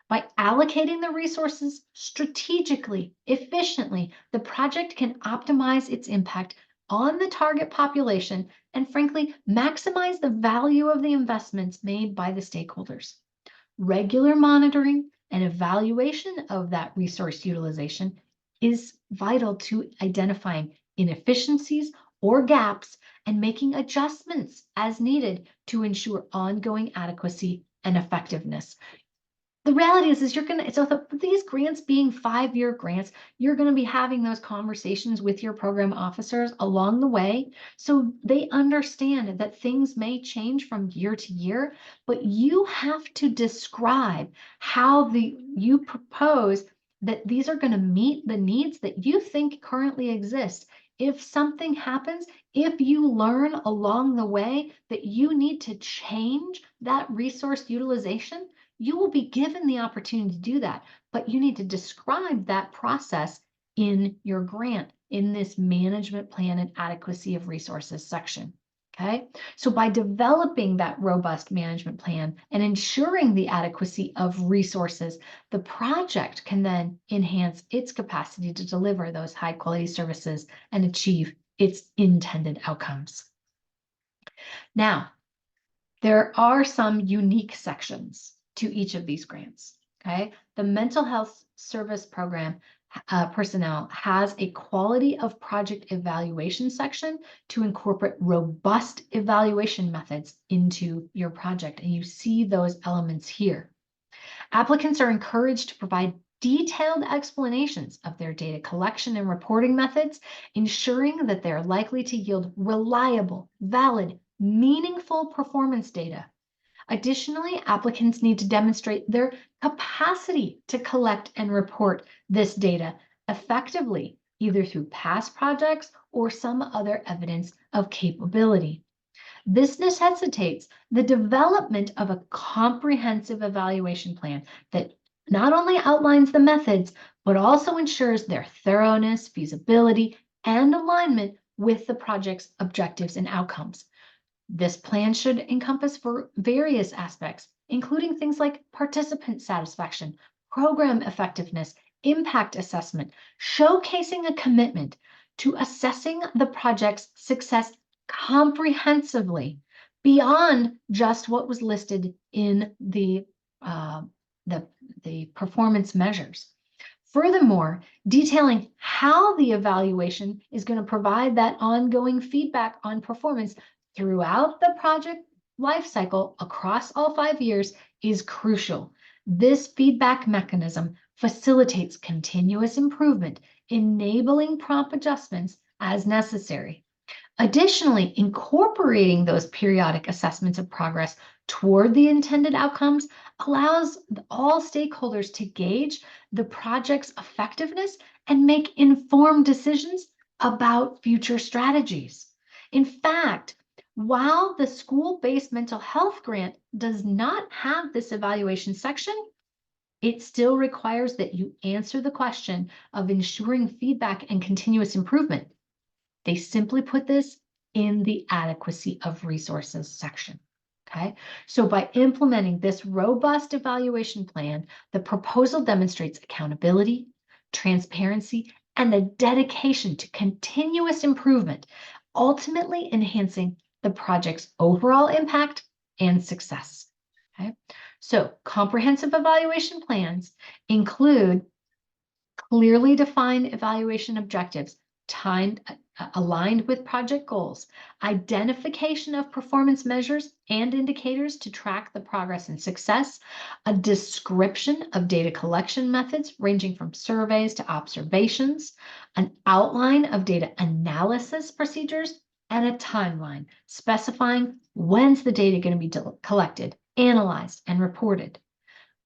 By allocating the resources strategically, efficiently, the project can optimize its impact on the target population and frankly, maximize the value of the investments made by the stakeholders. Regular monitoring and evaluation of that resource utilization is vital to identifying inefficiencies or gaps and making adjustments as needed to ensure ongoing adequacy and effectiveness. The reality is these grants being 5-year grants, you're going to be having those conversations with your program officers along the way. So they understand that things may change from year to year, but you have to describe how you propose that these are going to meet the needs that you think currently exist. If something happens, if you learn along the way that you need to change that resource utilization, you will be given the opportunity to do that, but you need to describe that process in your grant, in this management plan and adequacy of resources section. Okay, so by developing that robust management plan and ensuring the adequacy of resources, the project can then enhance its capacity to deliver those high quality services and achieve its intended outcomes. Now, there are some unique sections to each of these grants. Okay, the mental health service program personnel has a quality of project evaluation section to incorporate robust evaluation methods into your project. And you see those elements here. Applicants are encouraged to provide detailed explanations of their data collection and reporting methods, ensuring that they're likely to yield reliable, valid, meaningful performance data. Additionally, applicants need to demonstrate their capacity to collect and report this data effectively, either through past projects or some other evidence of capability. This necessitates the development of a comprehensive evaluation plan that not only outlines the methods, but also ensures their thoroughness, feasibility, and alignment with the project's objectives and outcomes. This plan should encompass various aspects, including things like participant satisfaction, program effectiveness, impact assessment, showcasing a commitment to assessing the project's success comprehensively beyond just what was listed in the performance measures. Furthermore, detailing how the evaluation is going to provide that ongoing feedback on performance throughout the project lifecycle across all 5 years is crucial. This feedback mechanism facilitates continuous improvement, enabling prompt adjustments as necessary. Additionally, incorporating those periodic assessments of progress toward the intended outcomes allows all stakeholders to gauge the project's effectiveness and make informed decisions about future strategies. In fact, while the school-based mental health grant does not have this evaluation section, it still requires that you answer the question of ensuring feedback and continuous improvement. They simply put this in the adequacy of resources section. Okay, so by implementing this robust evaluation plan, the proposal demonstrates accountability, transparency, and a dedication to continuous improvement, ultimately enhancing the project's overall impact and success. Okay, so comprehensive evaluation plans include clearly defined evaluation objectives, aligned with project goals, identification of performance measures and indicators to track the progress and success, a description of data collection methods ranging from surveys to observations, an outline of data analysis procedures, and a timeline specifying when's the data going to be collected, analyzed, and reported.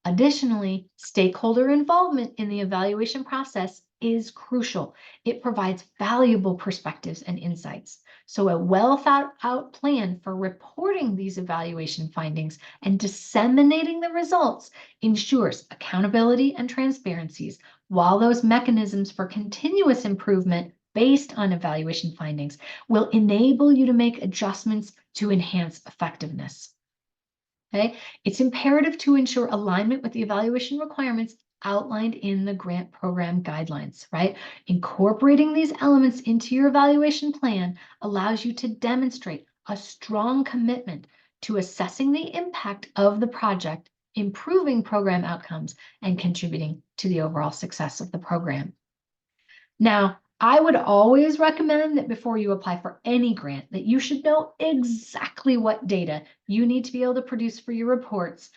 Additionally, stakeholder involvement in the evaluation process is crucial. It provides valuable perspectives and insights. So a well thought out plan for reporting these evaluation findings and disseminating the results ensures accountability and transparencies, while those mechanisms for continuous improvement based on evaluation findings will enable you to make adjustments to enhance effectiveness. Okay, it's imperative to ensure alignment with the evaluation requirements outlined in the grant program guidelines, right? Incorporating these elements into your evaluation plan allows you to demonstrate a strong commitment to assessing the impact of the project, improving program outcomes, and contributing to the overall success of the program. Now, I would always recommend that before you apply for any grant, that you should know exactly what data you need to be able to produce for your reports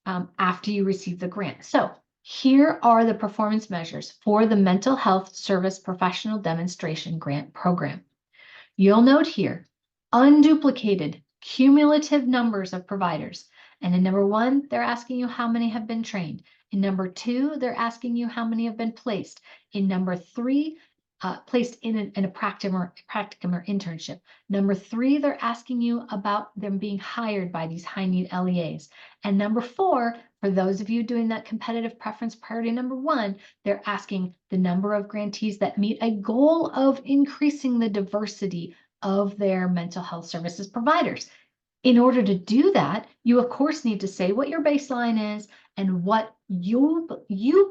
after you receive the grant. So here are the performance measures for the Mental Health Service Professional Demonstration Grant Program. You'll note here, unduplicated cumulative numbers of providers. And in number 1, they're asking you how many have been trained. In number 2, they're asking you how many have been placed. In number 3, placed in a practicum or internship. Number 3, they're asking you about them being hired by these high-need LEAs. And number 4, for those of you doing that competitive preference priority number 1, they're asking the number of grantees that meet a goal of increasing the diversity of their mental health services providers. In order to do that, you of course need to say what your baseline is and what you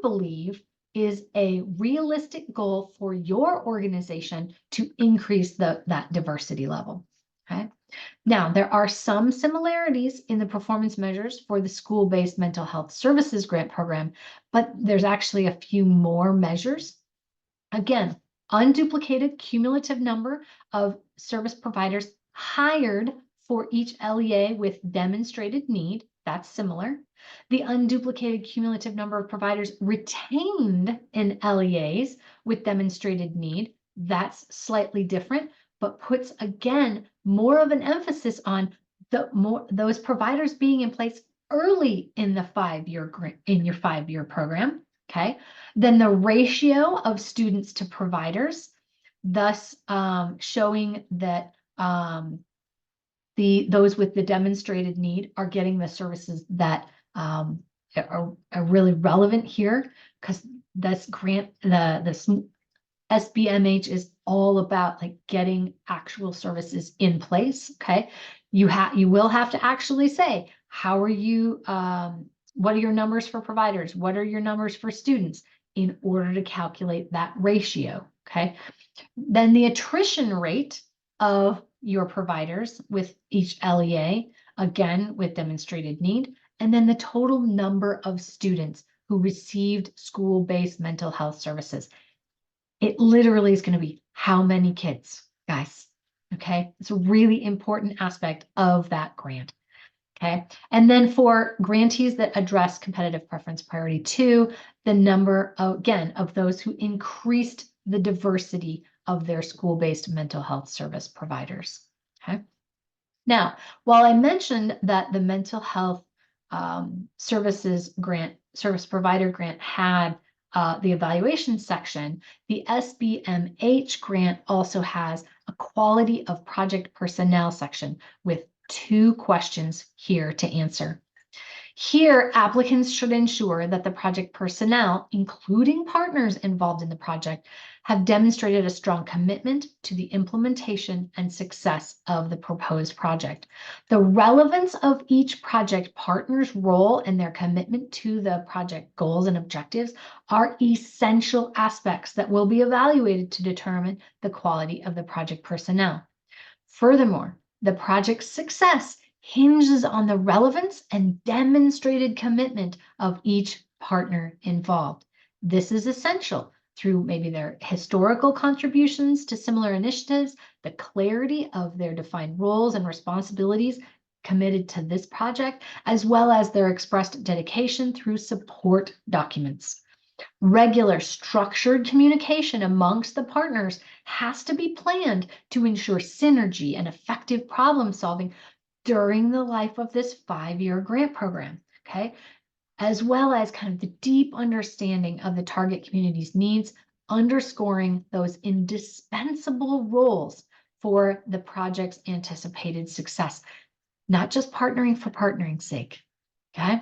believe is a realistic goal for your organization to increase that diversity level. Okay. Now, there are some similarities in the performance measures for the school-based mental health services grant program, but there's actually a few more measures. Again, unduplicated cumulative number of service providers hired for each LEA with demonstrated need. That's similar. The unduplicated cumulative number of providers retained in LEAs with demonstrated need. That's slightly different, but puts, again, more of an emphasis on those providers being in place early in the 5-year grant, in your 5-year program, okay, then the ratio of students to providers, thus showing that those with the demonstrated need are getting the services that are really relevant here, because this grant, this SBMH is all about like getting actual services in place. Okay, you will have to actually say, how are you? What are your numbers for providers? What are your numbers for students in order to calculate that ratio? Okay, then the attrition rate of your providers with each LEA, again with demonstrated need, and then the total number of students who received school-based mental health services. It literally is going to be how many kids, guys. Okay, it's a really important aspect of that grant. Okay, and then for grantees that address competitive preference priority 2, the number again of those who increased the diversity of their school-based mental health service providers. Okay, now while I mentioned that the mental health services grant, service provider grant had the evaluation section, the SBMH grant also has a quality of project personnel section with 2 questions here to answer. Here, applicants should ensure that the project personnel, including partners involved in the project, have demonstrated a strong commitment to the implementation and success of the proposed project. The relevance of each project partner's role and their commitment to the project goals and objectives are essential aspects that will be evaluated to determine the quality of the project personnel. Furthermore, the project's success hinges on the relevance and demonstrated commitment of each partner involved. This is essential through maybe their historical contributions to similar initiatives, the clarity of their defined roles and responsibilities committed to this project, as well as their expressed dedication through support documents. Regular structured communication amongst the partners has to be planned to ensure synergy and effective problem solving during the life of this 5-year grant program, okay? As well as kind of the deep understanding of the target community's needs, underscoring those indispensable roles for the project's anticipated success, not just partnering for partnering's sake, okay?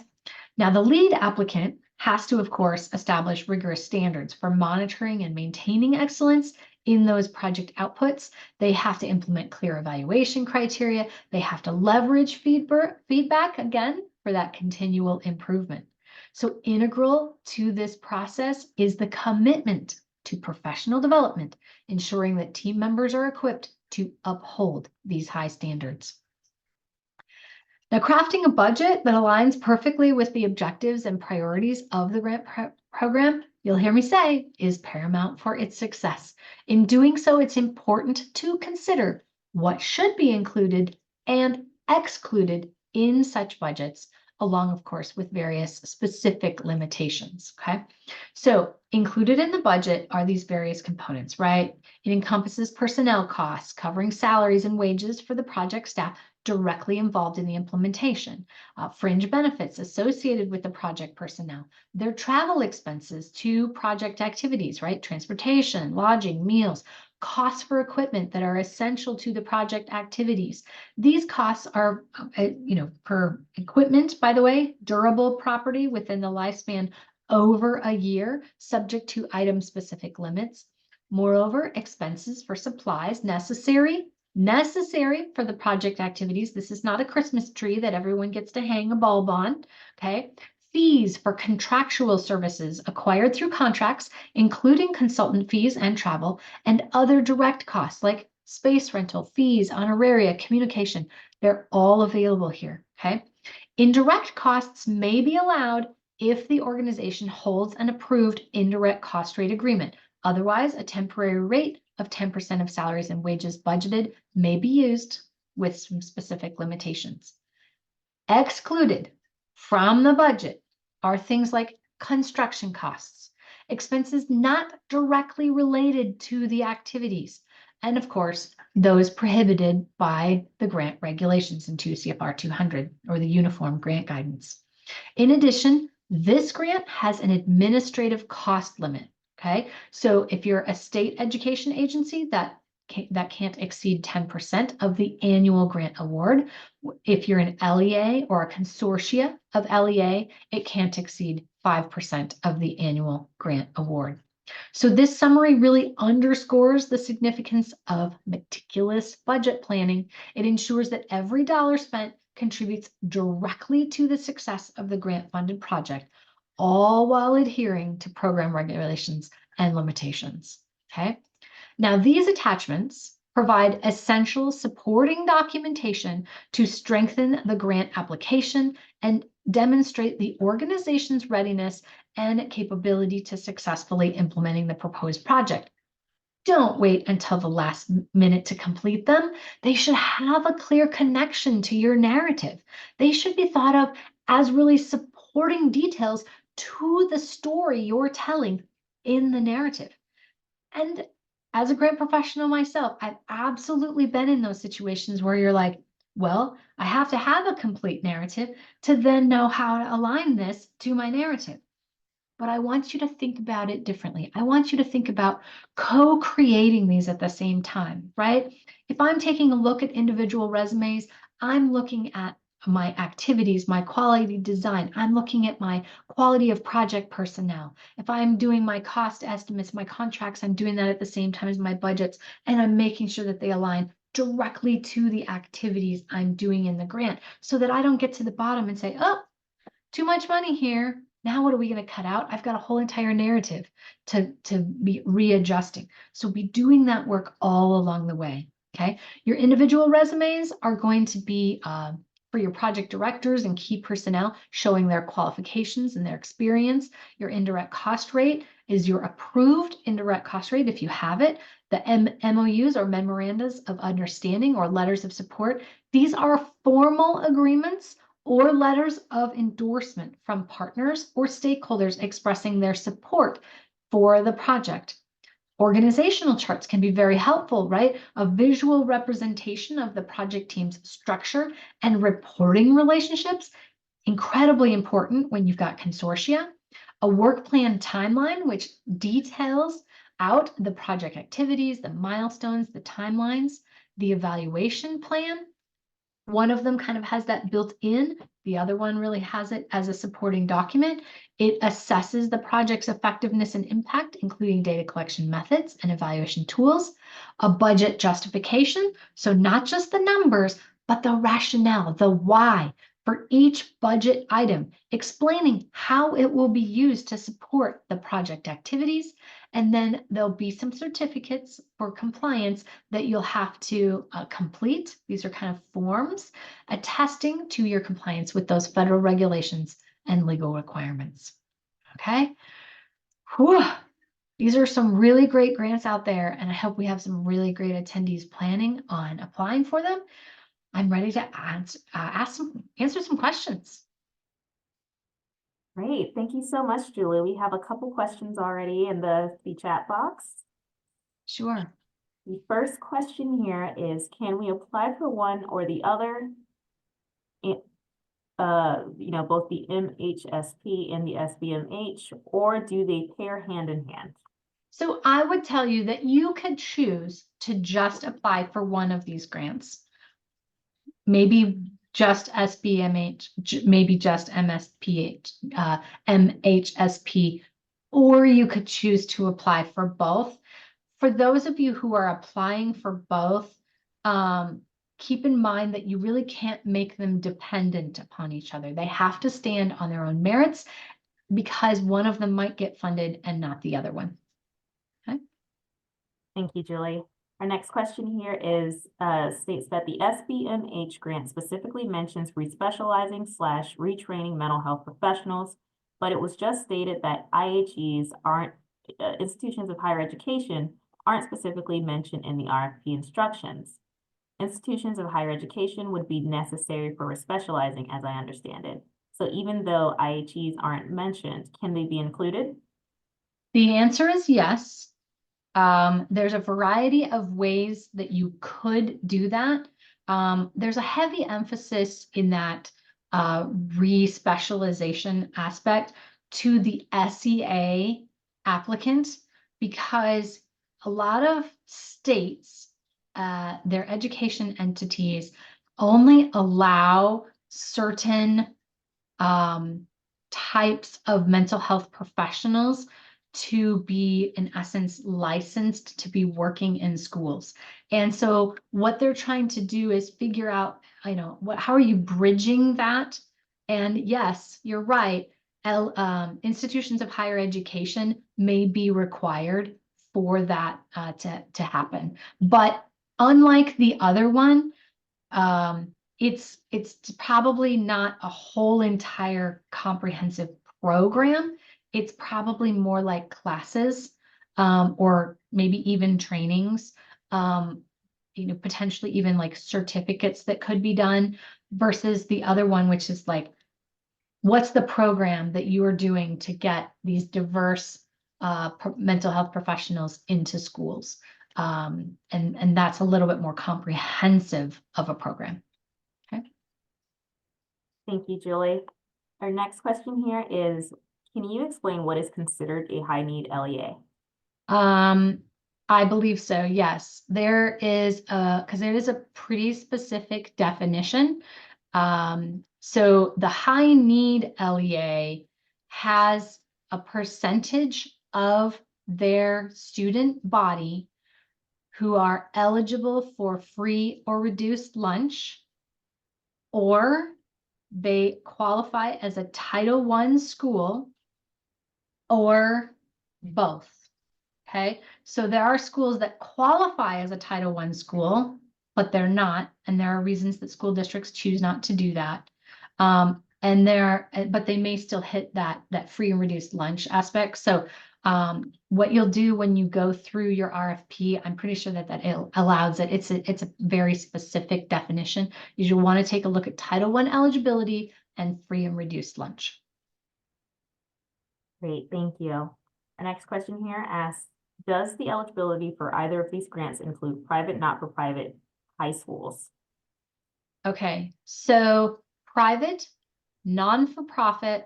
Now, the lead applicant has to, of course, establish rigorous standards for monitoring and maintaining excellence in those project outputs. They have to implement clear evaluation criteria. They have to leverage feedback again for that continual improvement. So integral to this process is the commitment to professional development, ensuring that team members are equipped to uphold these high standards. Now, crafting a budget that aligns perfectly with the objectives and priorities of the grant program, you'll hear me say, is paramount for its success. In doing so, it's important to consider what should be included and excluded in such budgets, along, of course, with various specific limitations, okay? So included in the budget are these various components, right? It encompasses personnel costs, covering salaries and wages for the project staff directly involved in the implementation, fringe benefits associated with the project personnel, their travel expenses to project activities, right? Transportation, lodging, meals, costs for equipment that are essential to the project activities. These costs are, per equipment, by the way, durable property within the lifespan over a year, subject to item-specific limits. Moreover, expenses for supplies necessary for the project activities. This is not a Christmas tree that everyone gets to hang a bulb on, okay? Fees for contractual services acquired through contracts, including consultant fees and travel, and other direct costs like space rental, fees, honoraria, communication. They're all available here, okay? Indirect costs may be allowed if the organization holds an approved indirect cost rate agreement. Otherwise, a temporary rate of 10% of salaries and wages budgeted may be used with some specific limitations. Excluded from the budget are things like construction costs, expenses not directly related to the activities, and of course, those prohibited by the grant regulations in 2 CFR 200 or the Uniform Grant Guidance. In addition, this grant has an administrative cost limit. Okay, so if you're a state education agency, that can't exceed 10% of the annual grant award. If you're an LEA or a consortia of LEA, it can't exceed 5% of the annual grant award. So this summary really underscores the significance of meticulous budget planning. It ensures that every dollar spent contributes directly to the success of the grant-funded project, all while adhering to program regulations and limitations. Okay. Now, these attachments provide essential supporting documentation to strengthen the grant application and demonstrate the organization's readiness and capability to successfully implementing the proposed project. Don't wait until the last minute to complete them. They should have a clear connection to your narrative. They should be thought of as really supporting details to the story you're telling in the narrative. And as a grant professional myself, I've absolutely been in those situations where you're like, well, I have to have a complete narrative to then know how to align this to my narrative. But I want you to think about it differently. I want you to think about co-creating these at the same time, right? If I'm taking a look at individual resumes, I'm looking at my activities, my quality design. I'm looking at my quality of project personnel. If I'm doing my cost estimates, my contracts, I'm doing that at the same time as my budgets, and I'm making sure that they align directly to the activities I'm doing in the grant so that I don't get to the bottom and say, oh, too much money here. Now what are we going to cut out? I've got a whole entire narrative to be readjusting. So be doing that work all along the way. Okay. Your individual resumes are going to be for your project directors and key personnel, showing their qualifications and their experience. Your indirect cost rate is your approved indirect cost rate if you have it. The MOUs or memorandas of understanding or letters of support. These are formal agreements or letters of endorsement from partners or stakeholders expressing their support for the project. Organizational charts can be very helpful, right? A visual representation of the project team's structure and reporting relationships, incredibly important when you've got consortia. A work plan timeline, which details out the project activities, the milestones, the timelines, the evaluation plan. One of them kind of has that built in. The other one really has it as a supporting document. It assesses the project's effectiveness and impact, including data collection methods and evaluation tools. A budget justification. So not just the numbers, but the rationale, the why for each budget item, explaining how it will be used to support the project activities. And then there'll be some certificates for compliance that you'll have to complete. These are kind of forms attesting to your compliance with those federal regulations and legal requirements. Okay. Whew. These are some really great grants out there, and I hope we have some really great attendees planning on applying for them. I'm ready to answer some questions.
Great. Thank you so much, Julie. We have a couple questions already in the chat box.
Sure.
The first question here is, can we apply for one or the other? Both the MHSP and the SBMH, or do they pair hand in hand?
So I would tell you that you could choose to just apply for one of these grants. Maybe just SBMH, maybe just MHSP, or you could choose to apply for both. For those of you who are applying for both, keep in mind that you really can't make them dependent upon each other. They have to stand on their own merits because one of them might get funded and not the other one. Okay.
Thank you, Julie. Our next question here is states that the SBMH grant specifically mentions respecializing / retraining mental health professionals, but it was just stated that IHEs aren't, institutions of higher education aren't specifically mentioned in the RFP instructions. Institutions of higher education would be necessary for respecializing, as I understand it. So even though IHEs aren't mentioned, can they be included?
The answer is yes. There's a variety of ways that you could do that. There's a heavy emphasis in that re-specialization aspect to the SEA applicant, because a lot of states, their education entities only allow certain types of mental health professionals to be, in essence, licensed to be working in schools. And so what they're trying to do is figure out, how are you bridging that? And yes, you're right. Institutions of higher education may be required for that to happen. But unlike the other one, it's probably not a whole entire comprehensive program. It's probably more like classes, or maybe even trainings, potentially even like certificates that could be done, versus the other one, which is like, what's the program that you are doing to get these diverse mental health professionals into schools? And that's a little bit more comprehensive of a program.
Thank you, Julie. Our next question here is, can you explain what is considered a high need LEA?
I believe so, yes. There is because there is a pretty specific definition. So the high need LEA has a percentage of their student body who are eligible for free or reduced lunch, or they qualify as a Title I school, or both. Okay, so there are schools that qualify as a Title I school, but they're not, and there are reasons that school districts choose not to do that. But they may still hit that free and reduced lunch aspect. So what you'll do when you go through your RFP, I'm pretty sure that it allows it. It's a very specific definition. You'll want to take a look at Title I eligibility and free and reduced lunch.
Great, thank you. Our next question here asks, does the eligibility for either of these grants include private, not-for-profit high schools?
Okay, so private, non-for-profit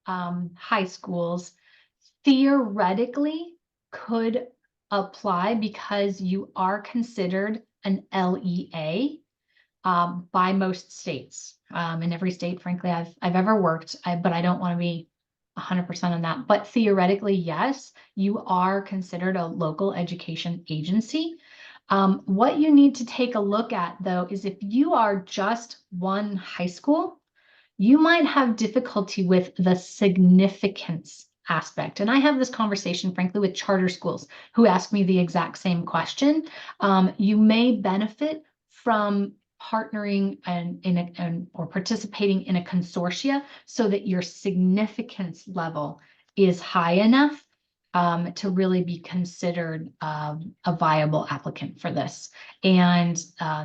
high schools theoretically could apply because you are considered an LEA by most states. In every state, frankly, I've ever worked, but I don't want to be 100% on that. But theoretically, yes, you are considered a local education agency. What you need to take a look at, though, is if you are just one high school, you might have difficulty with the significance aspect. And I have this conversation, frankly, with charter schools who ask me the exact same question. You may benefit from partnering or participating in a consortia so that your significance level is high enough to really be considered a viable applicant for this. And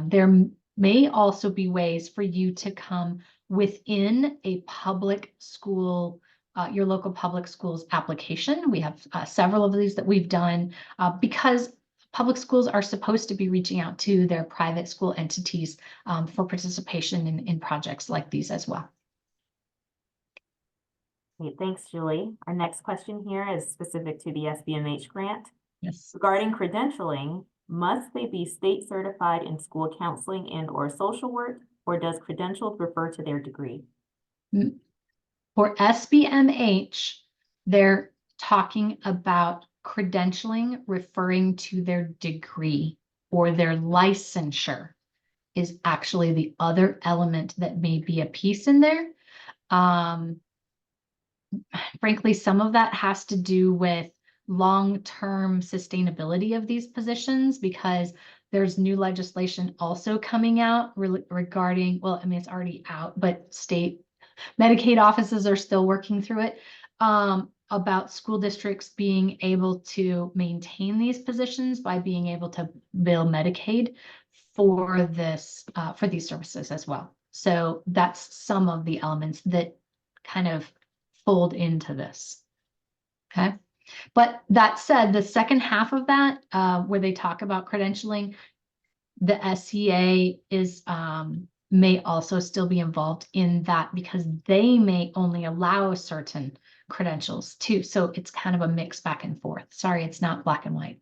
there may also be ways for you to come within a public school, your local public schools application. We have several of these that we've done because public schools are supposed to be reaching out to their private school entities for participation in projects like these as well.
Great, thanks, Julie. Our next question here is specific to the SBMH grant.
Yes.
Regarding credentialing, must they be state certified in school counseling and/or social work, or does credentials refer to their degree?
For SBMH, they're talking about credentialing referring to their degree, or their licensure is actually the other element that may be a piece in there. Frankly, some of that has to do with long-term sustainability of these positions, because there's new legislation also coming out regarding, well, I mean, it's already out, but state Medicaid offices are still working through it, about school districts being able to maintain these positions by being able to bill Medicaid for this, for these services as well. So that's some of the elements that kind of fold into this. Okay. But that said, the second half of that, where they talk about credentialing, the SEA is, may also still be involved in that because they may only allow certain credentials too. So it's kind of a mix back and forth. Sorry, it's not black and white.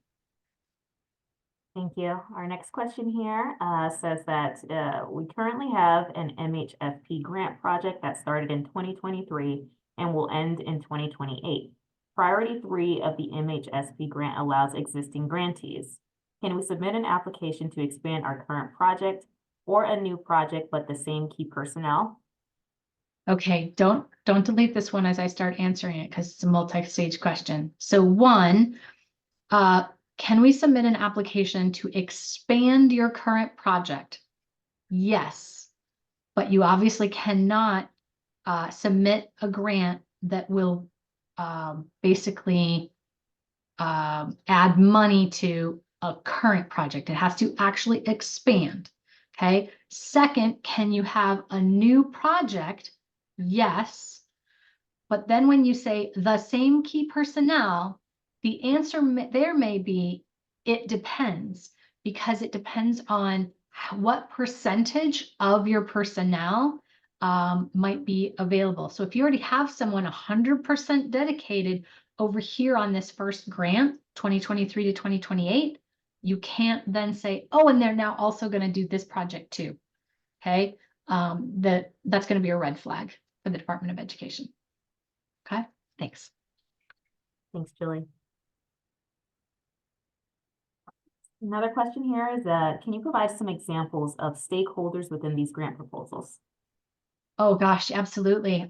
Thank you. Our next question here says that we currently have an MHSP grant project that started in 2023 and will end in 2028. Priority 3 of the MHSP grant allows existing grantees. Can we submit an application to expand our current project or a new project but the same key personnel?
Okay, don't delete this one as I start answering it because it's a multi-stage question. So one, can we submit an application to expand your current project? Yes, but you obviously cannot submit a grant that will basically add money to a current project. It has to actually expand. Okay. Second, can you have a new project? Yes. But then when you say the same key personnel, the answer there may be, it depends, because it depends on what percentage of your personnel might be available. So if you already have someone 100% dedicated over here on this first grant, 2023 to 2028, you can't then say, oh, and they're now also going to do this project too. Okay. That's going to be a red flag for the Department of Education. Okay, thanks.
Thanks, Julie. Another question here is, can you provide some examples of stakeholders within these grant proposals?
Oh gosh, absolutely.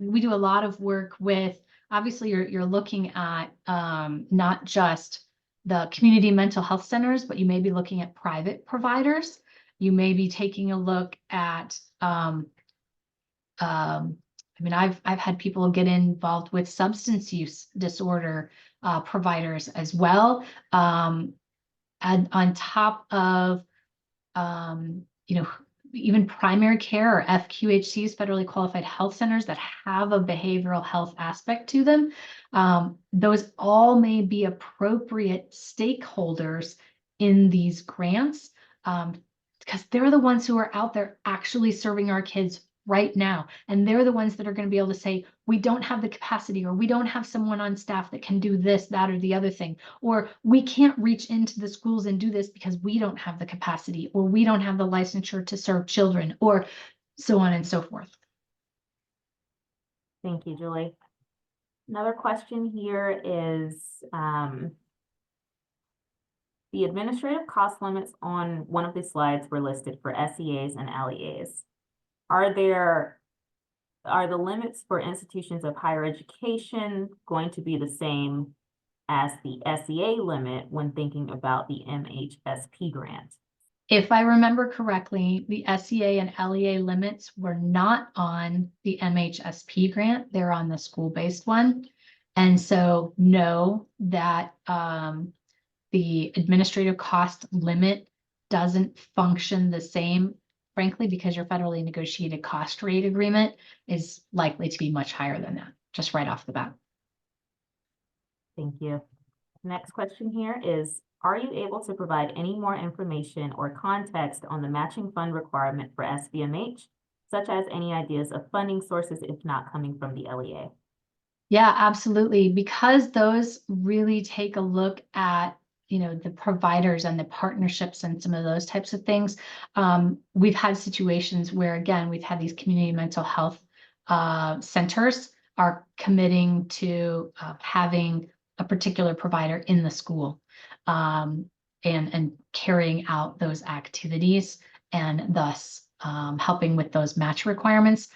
We do a lot of work with, obviously you're looking at not just the community mental health centers, but you may be looking at private providers. You may be taking a look at I mean, I've had people get involved with substance use disorder providers as well. And on top of, you know, even primary care or FQHCs, federally qualified health centers that have a behavioral health aspect to them, those all may be appropriate stakeholders in these grants, because they're the ones who are out there actually serving our kids right now. And they're the ones that are going to be able to say, we don't have the capacity, or we don't have someone on staff that can do this, that, or the other thing, or we can't reach into the schools and do this because we don't have the capacity, or we don't have the licensure to serve children, or so on and so forth.
Thank you, Julie. Another question here is, the administrative cost limits on one of the slides were listed for SEAs and LEAs. Are the limits for institutions of higher education going to be the same as the SEA limit when thinking about the MHSP grant?
If I remember correctly, the SEA and LEA limits were not on the MHSP grant. They're on the school-based one. And so know that the administrative cost limit doesn't function the same, frankly, because your federally negotiated cost rate agreement is likely to be much higher than that, just right off the bat.
Thank you. Next question here is, are you able to provide any more information or context on the matching fund requirement for SBMH, such as any ideas of funding sources if not coming from the LEA?
Yeah, absolutely. Because those really take a look at, you know, the providers and the partnerships and some of those types of things. We've had situations where, again, we've had these community mental health centers are committing to having a particular provider in the school and carrying out those activities, and thus helping with those match requirements.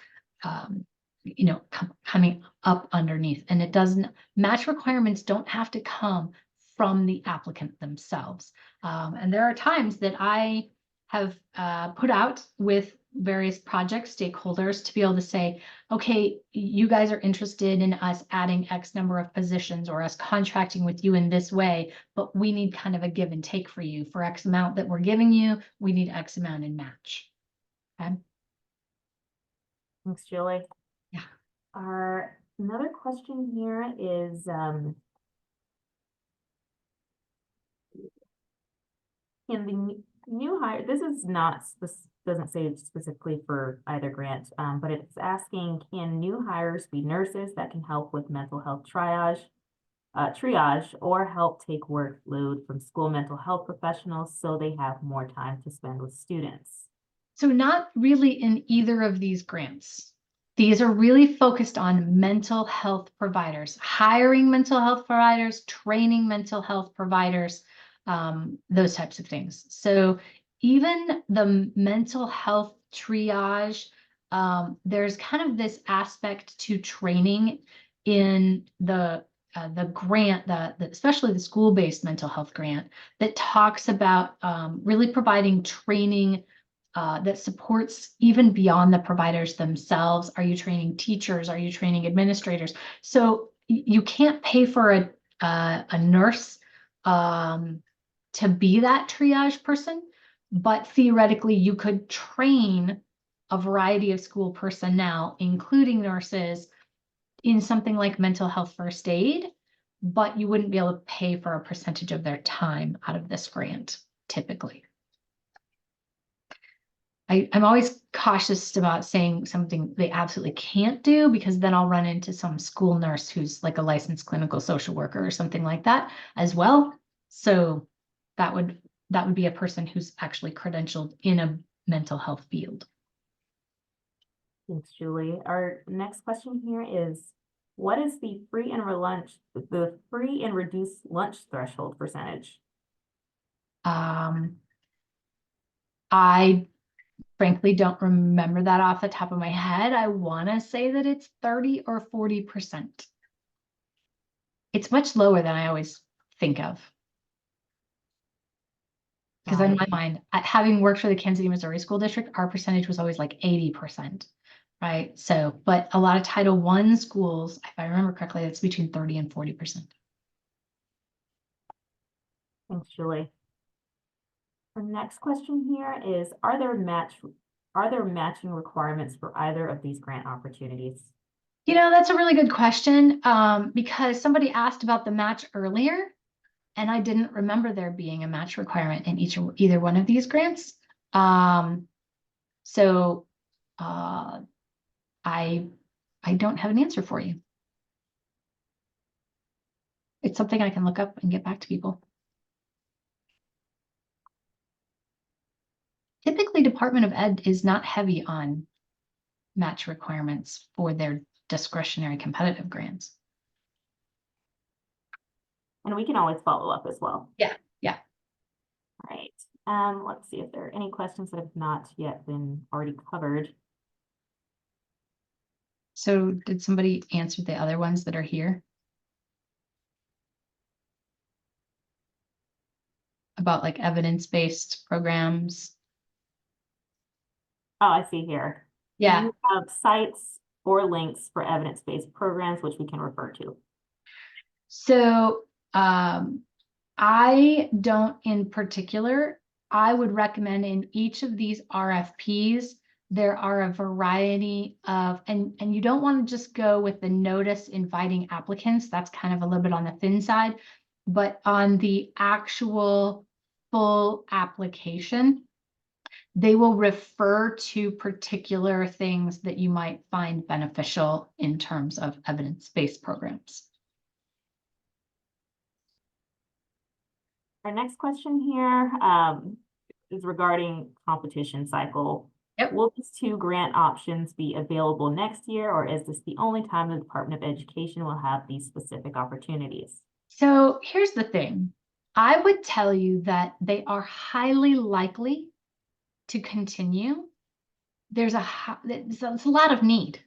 You know, coming up underneath, and it doesn't, match requirements don't have to come from the applicant themselves. And there are times that I have put out with various project stakeholders to be able to say, okay, you guys are interested in us adding X number of positions or us contracting with you in this way, but we need kind of a give and take for you. For X amount that we're giving you, we need X amount in match. Okay.
Thanks, Julie.
Yeah.
Another question here is, Can the new hire, this is not, doesn't say specifically for either grant, but it's asking, can new hires be nurses that can help with mental health triage or help take workload from school mental health professionals so they have more time to spend with students?
So not really in either of these grants. These are really focused on mental health providers, hiring mental health providers, training mental health providers, those types of things. So even the mental health triage, there's kind of this aspect to training in the grant, especially the school-based mental health grant, that talks about really providing training that supports even beyond the providers themselves. Are you training teachers? Are you training administrators? So you can't pay for a nurse to be that triage person, but theoretically you could train a variety of school personnel, including nurses, in something like mental health first aid, but you wouldn't be able to pay for a percentage of their time out of this grant, typically. I'm always cautious about saying something they absolutely can't do, because then I'll run into some school nurse who's like a licensed clinical social worker or something like that as well. So that would be a person who's actually credentialed in a mental health field.
Thanks, Julie. Our next question here is, what is the free and reduced lunch threshold percentage?
I frankly don't remember that off the top of my head. I want to say that it's 30 or 40%. It's much lower than I always think of. Because in my mind, having worked for the Kansas City, Missouri School District, our percentage was always like 80%, right? So, but a lot of Title I schools, if I remember correctly, it's between 30 and 40%.
Thanks, Julie. Our next question here is, are there matching requirements for either of these grant opportunities?
You know, that's a really good question, because somebody asked about the match earlier, and I didn't remember there being a match requirement in either one of these grants. So I don't have an answer for you. It's something I can look up and get back to people. Typically, Department of Ed is not heavy on match requirements for their discretionary competitive grants.
And we can always follow up as well.
Yeah, yeah.
All right. Let's see if there are any questions that have not yet been already covered.
So did somebody answer the other ones that are here? About like evidence-based programs?
Oh, I see here.
Yeah.
Do you have sites or links for evidence-based programs which we can refer to?
So I don't in particular. I would recommend in each of these RFPs, there are a variety of, and you don't want to just go with the notice inviting applicants. That's kind of a little bit on the thin side, but on the actual full application, they will refer to particular things that you might find beneficial in terms of evidence-based programs.
Our next question here is regarding competition cycle.
Yep.
Will these two grant options be available next year, or is this the only time the Department of Education will have these specific opportunities?
So here's the thing. I would tell you that they are highly likely to continue. There's a lot of need,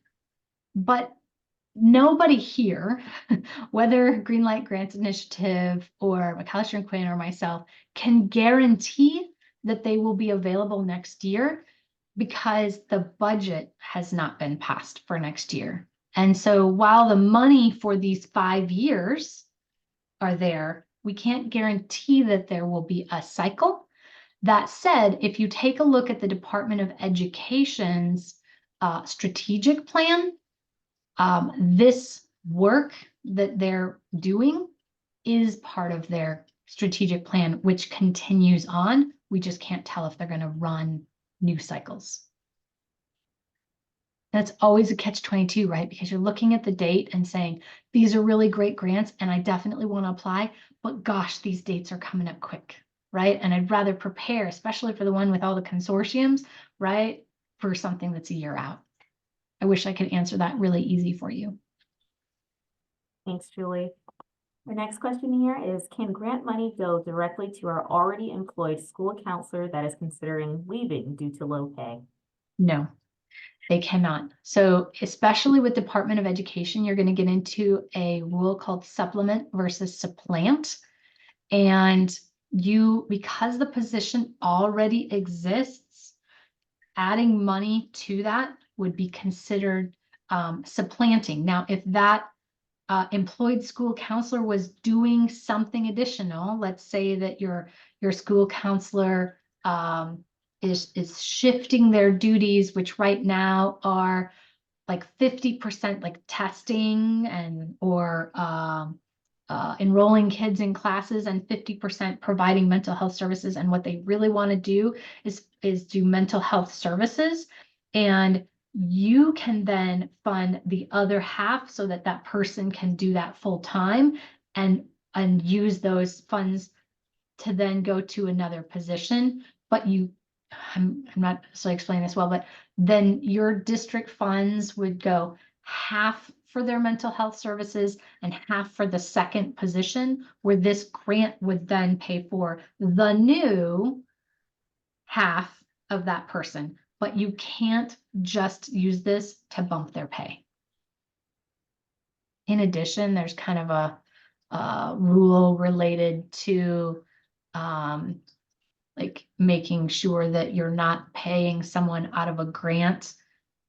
but nobody here, whether Greenlight Grant Initiative or McAllister and Quinn or myself, can guarantee that they will be available next year because the budget has not been passed for next year. And so while the money for these 5 years are there, we can't guarantee that there will be a cycle. That said, if you take a look at the Department of Education's strategic plan, this work that they're doing is part of their strategic plan, which continues on. We just can't tell if they're going to run new cycles. That's always a catch-22, right? Because you're looking at the date and saying, these are really great grants and I definitely want to apply, but gosh, these dates are coming up quick, right? And I'd rather prepare, especially for the one with all the consortiums, right? For something that's a year out. I wish I could answer that really easy for you.
Thanks, Julie. Our next question here is, can grant money go directly to our already employed school counselor that is considering leaving due to low pay?
No, they cannot. So especially with Department of Education, you're going to get into a rule called supplement versus supplant. And because the position already exists, adding money to that would be considered supplanting. Now, if that employed school counselor was doing something additional, let's say that your school counselor is shifting their duties, which right now are like 50% like testing and or enrolling kids in classes and 50% providing mental health services. And what they really want to do is do mental health services. And you can then fund the other half so that that person can do that full time and use those funds to then go to another position. But I'm not so explaining this well, but then your district funds would go half for their mental health services and half for the second position, where this grant would then pay for the new half of that person. But you can't just use this to bump their pay. In addition, there's kind of a rule related to like making sure that you're not paying someone out of a grant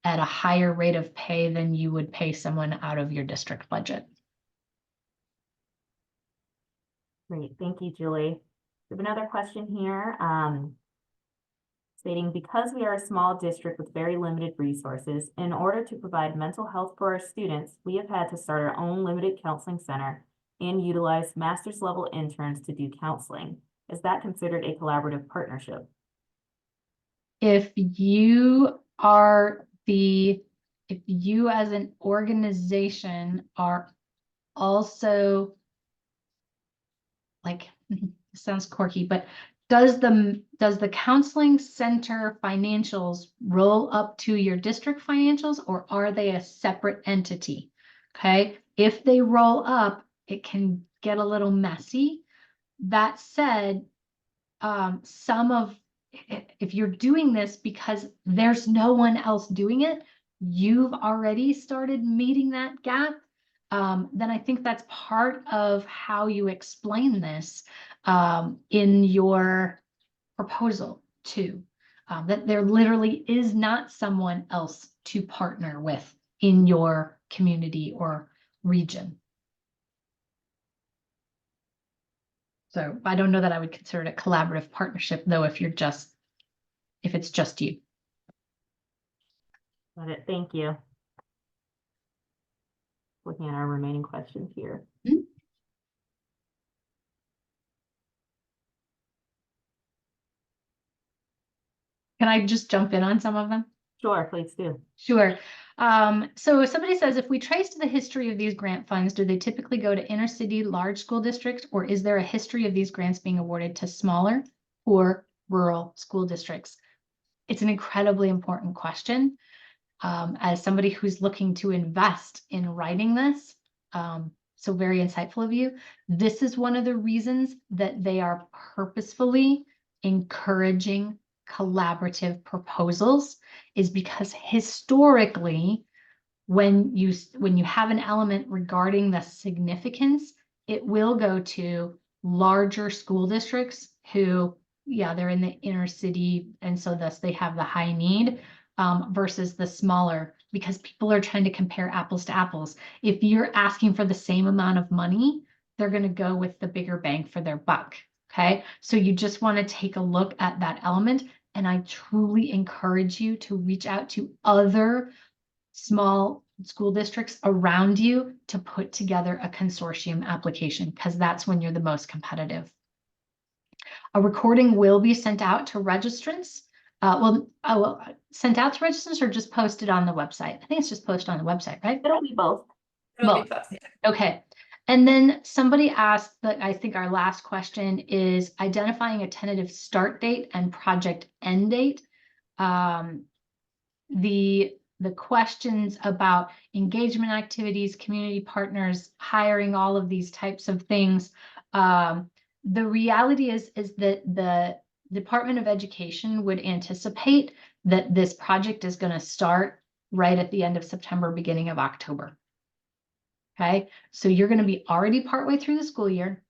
at a higher rate of pay than you would pay someone out of your district budget.
Great, thank you, Julie. We have another question here, stating, because we are a small district with very limited resources, in order to provide mental health for our students, we have had to start our own limited counseling center and utilize master's level interns to do counseling. Is that considered a collaborative partnership?
If you as an organization are also, like, it sounds quirky, but does the counseling center financials roll up to your district financials, or are they a separate entity? Okay, if they roll up, it can get a little messy. That said, if you're doing this because there's no one else doing it, you've already started meeting that gap, then I think that's part of how you explain this in your proposal too, that there literally is not someone else to partner with in your community or region. So I don't know that I would consider it a collaborative partnership, though, if it's just you.
Got it, thank you. Looking at our remaining questions here.
Mm-hmm. Can I just jump in on some of them?
Sure, please do.
Sure. So somebody says, if we trace to the history of these grant funds, do they typically go to inner city large school districts, or is there a history of these grants being awarded to smaller or rural school districts? It's an incredibly important question. As somebody who's looking to invest in writing this, so very insightful of you. This is one of the reasons that they are purposefully encouraging collaborative proposals, is because historically, when you have an element regarding the significance, it will go to larger school districts who, yeah, they're in the inner city, and so thus they have the high need, versus the smaller, because people are trying to compare apples to apples. If you're asking for the same amount of money, they're going to go with the bigger bang for their buck. Okay, so you just want to take a look at that element. And I truly encourage you to reach out to other small school districts around you to put together a consortium application, because that's when you're the most competitive. A recording will be sent out to registrants. Sent out to registrants or just posted on the website? I think it's just posted on the website, right?
It'll be both.
Both. Okay. And then somebody asked that I think our last question is identifying a tentative start date and project end date. The questions about engagement activities, community partners, hiring, all of these types of things. The reality is that the Department of Education would anticipate that this project is going to start right at the end of September, beginning of October. Okay, so you're going to be already partway through the school year.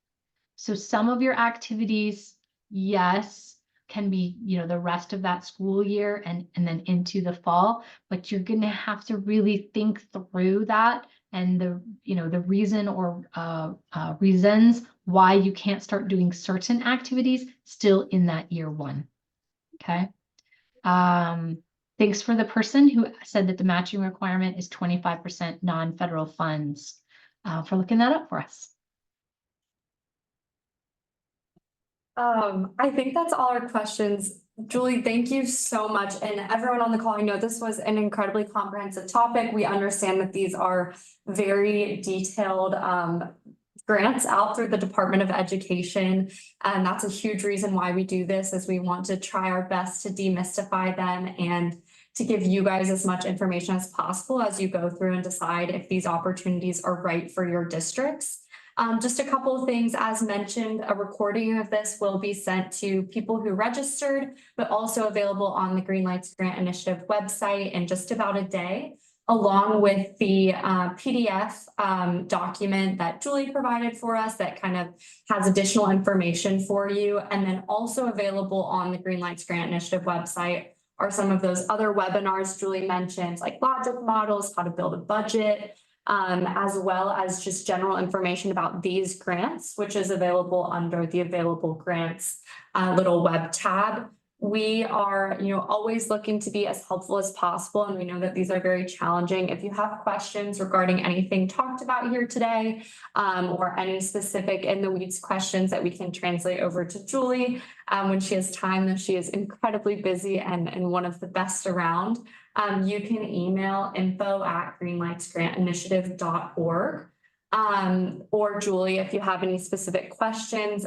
So some of your activities, yes, can be, the rest of that school year and then into the fall, but you're going to have to really think through that and the reason or reasons why you can't start doing certain activities still in that year one. Okay. Thanks for the person who said that the matching requirement is 25% non-federal funds for looking that up for us.
I think that's all our questions. Julie, thank you so much. And everyone on the call, I know this was an incredibly comprehensive topic. We understand that these are very detailed grants out through the Department of Education. And that's a huge reason why we do this, is we want to try our best to demystify them and to give you guys as much information as possible as you go through and decide if these opportunities are right for your districts. Just a couple of things, as mentioned, a recording of this will be sent to people who registered, but also available on the Green Lights Grant Initiative website in just about a day, along with the PDF document that Julie provided for us that kind of has additional information for you. And then also available on the Green Lights Grant Initiative website are some of those other webinars Julie mentioned, like logic models, how to build a budget, as well as just general information about these grants, which is available under the available grants little web tab. We are, always looking to be as helpful as possible, and we know that these are very challenging. If you have questions regarding anything talked about here today, or any specific in the weeds questions that we can translate over to Julie when she has time, though she is incredibly busy and one of the best around. You can email info@greenlightsgrantinitiative.org, or Julie, if you have any specific questions.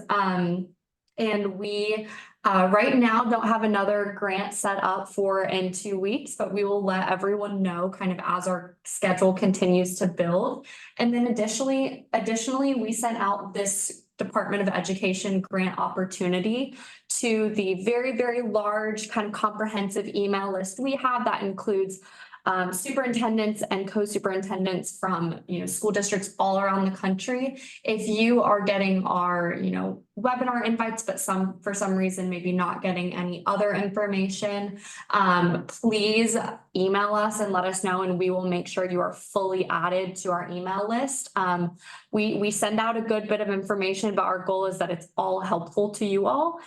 And we right now don't have another grant set up for in 2 weeks, but we will let everyone know kind of as our schedule continues to build. And then additionally, we sent out this Department of Education grant opportunity to the very, very large kind of comprehensive email list we have that includes superintendents and co-superintendents from school districts all around the country. If you are getting our webinar invites, but for some reason maybe not getting any other information, please email us and let us know, and we will make sure you are fully added to our email list. We send out a good bit of information, but our goal is that it's all helpful to you all.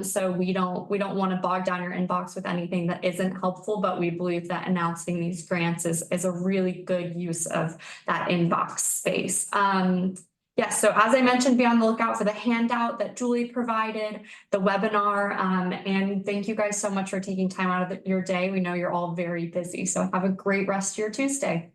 So we don't want to bog down your inbox with anything that isn't helpful, but we believe that announcing these grants is a really good use of that inbox space. Yes, so as I mentioned, be on the lookout for the handout that Julie provided, the webinar, and thank you guys so much for taking time out of your day. We know you're all very busy, so have a great rest of your Tuesday.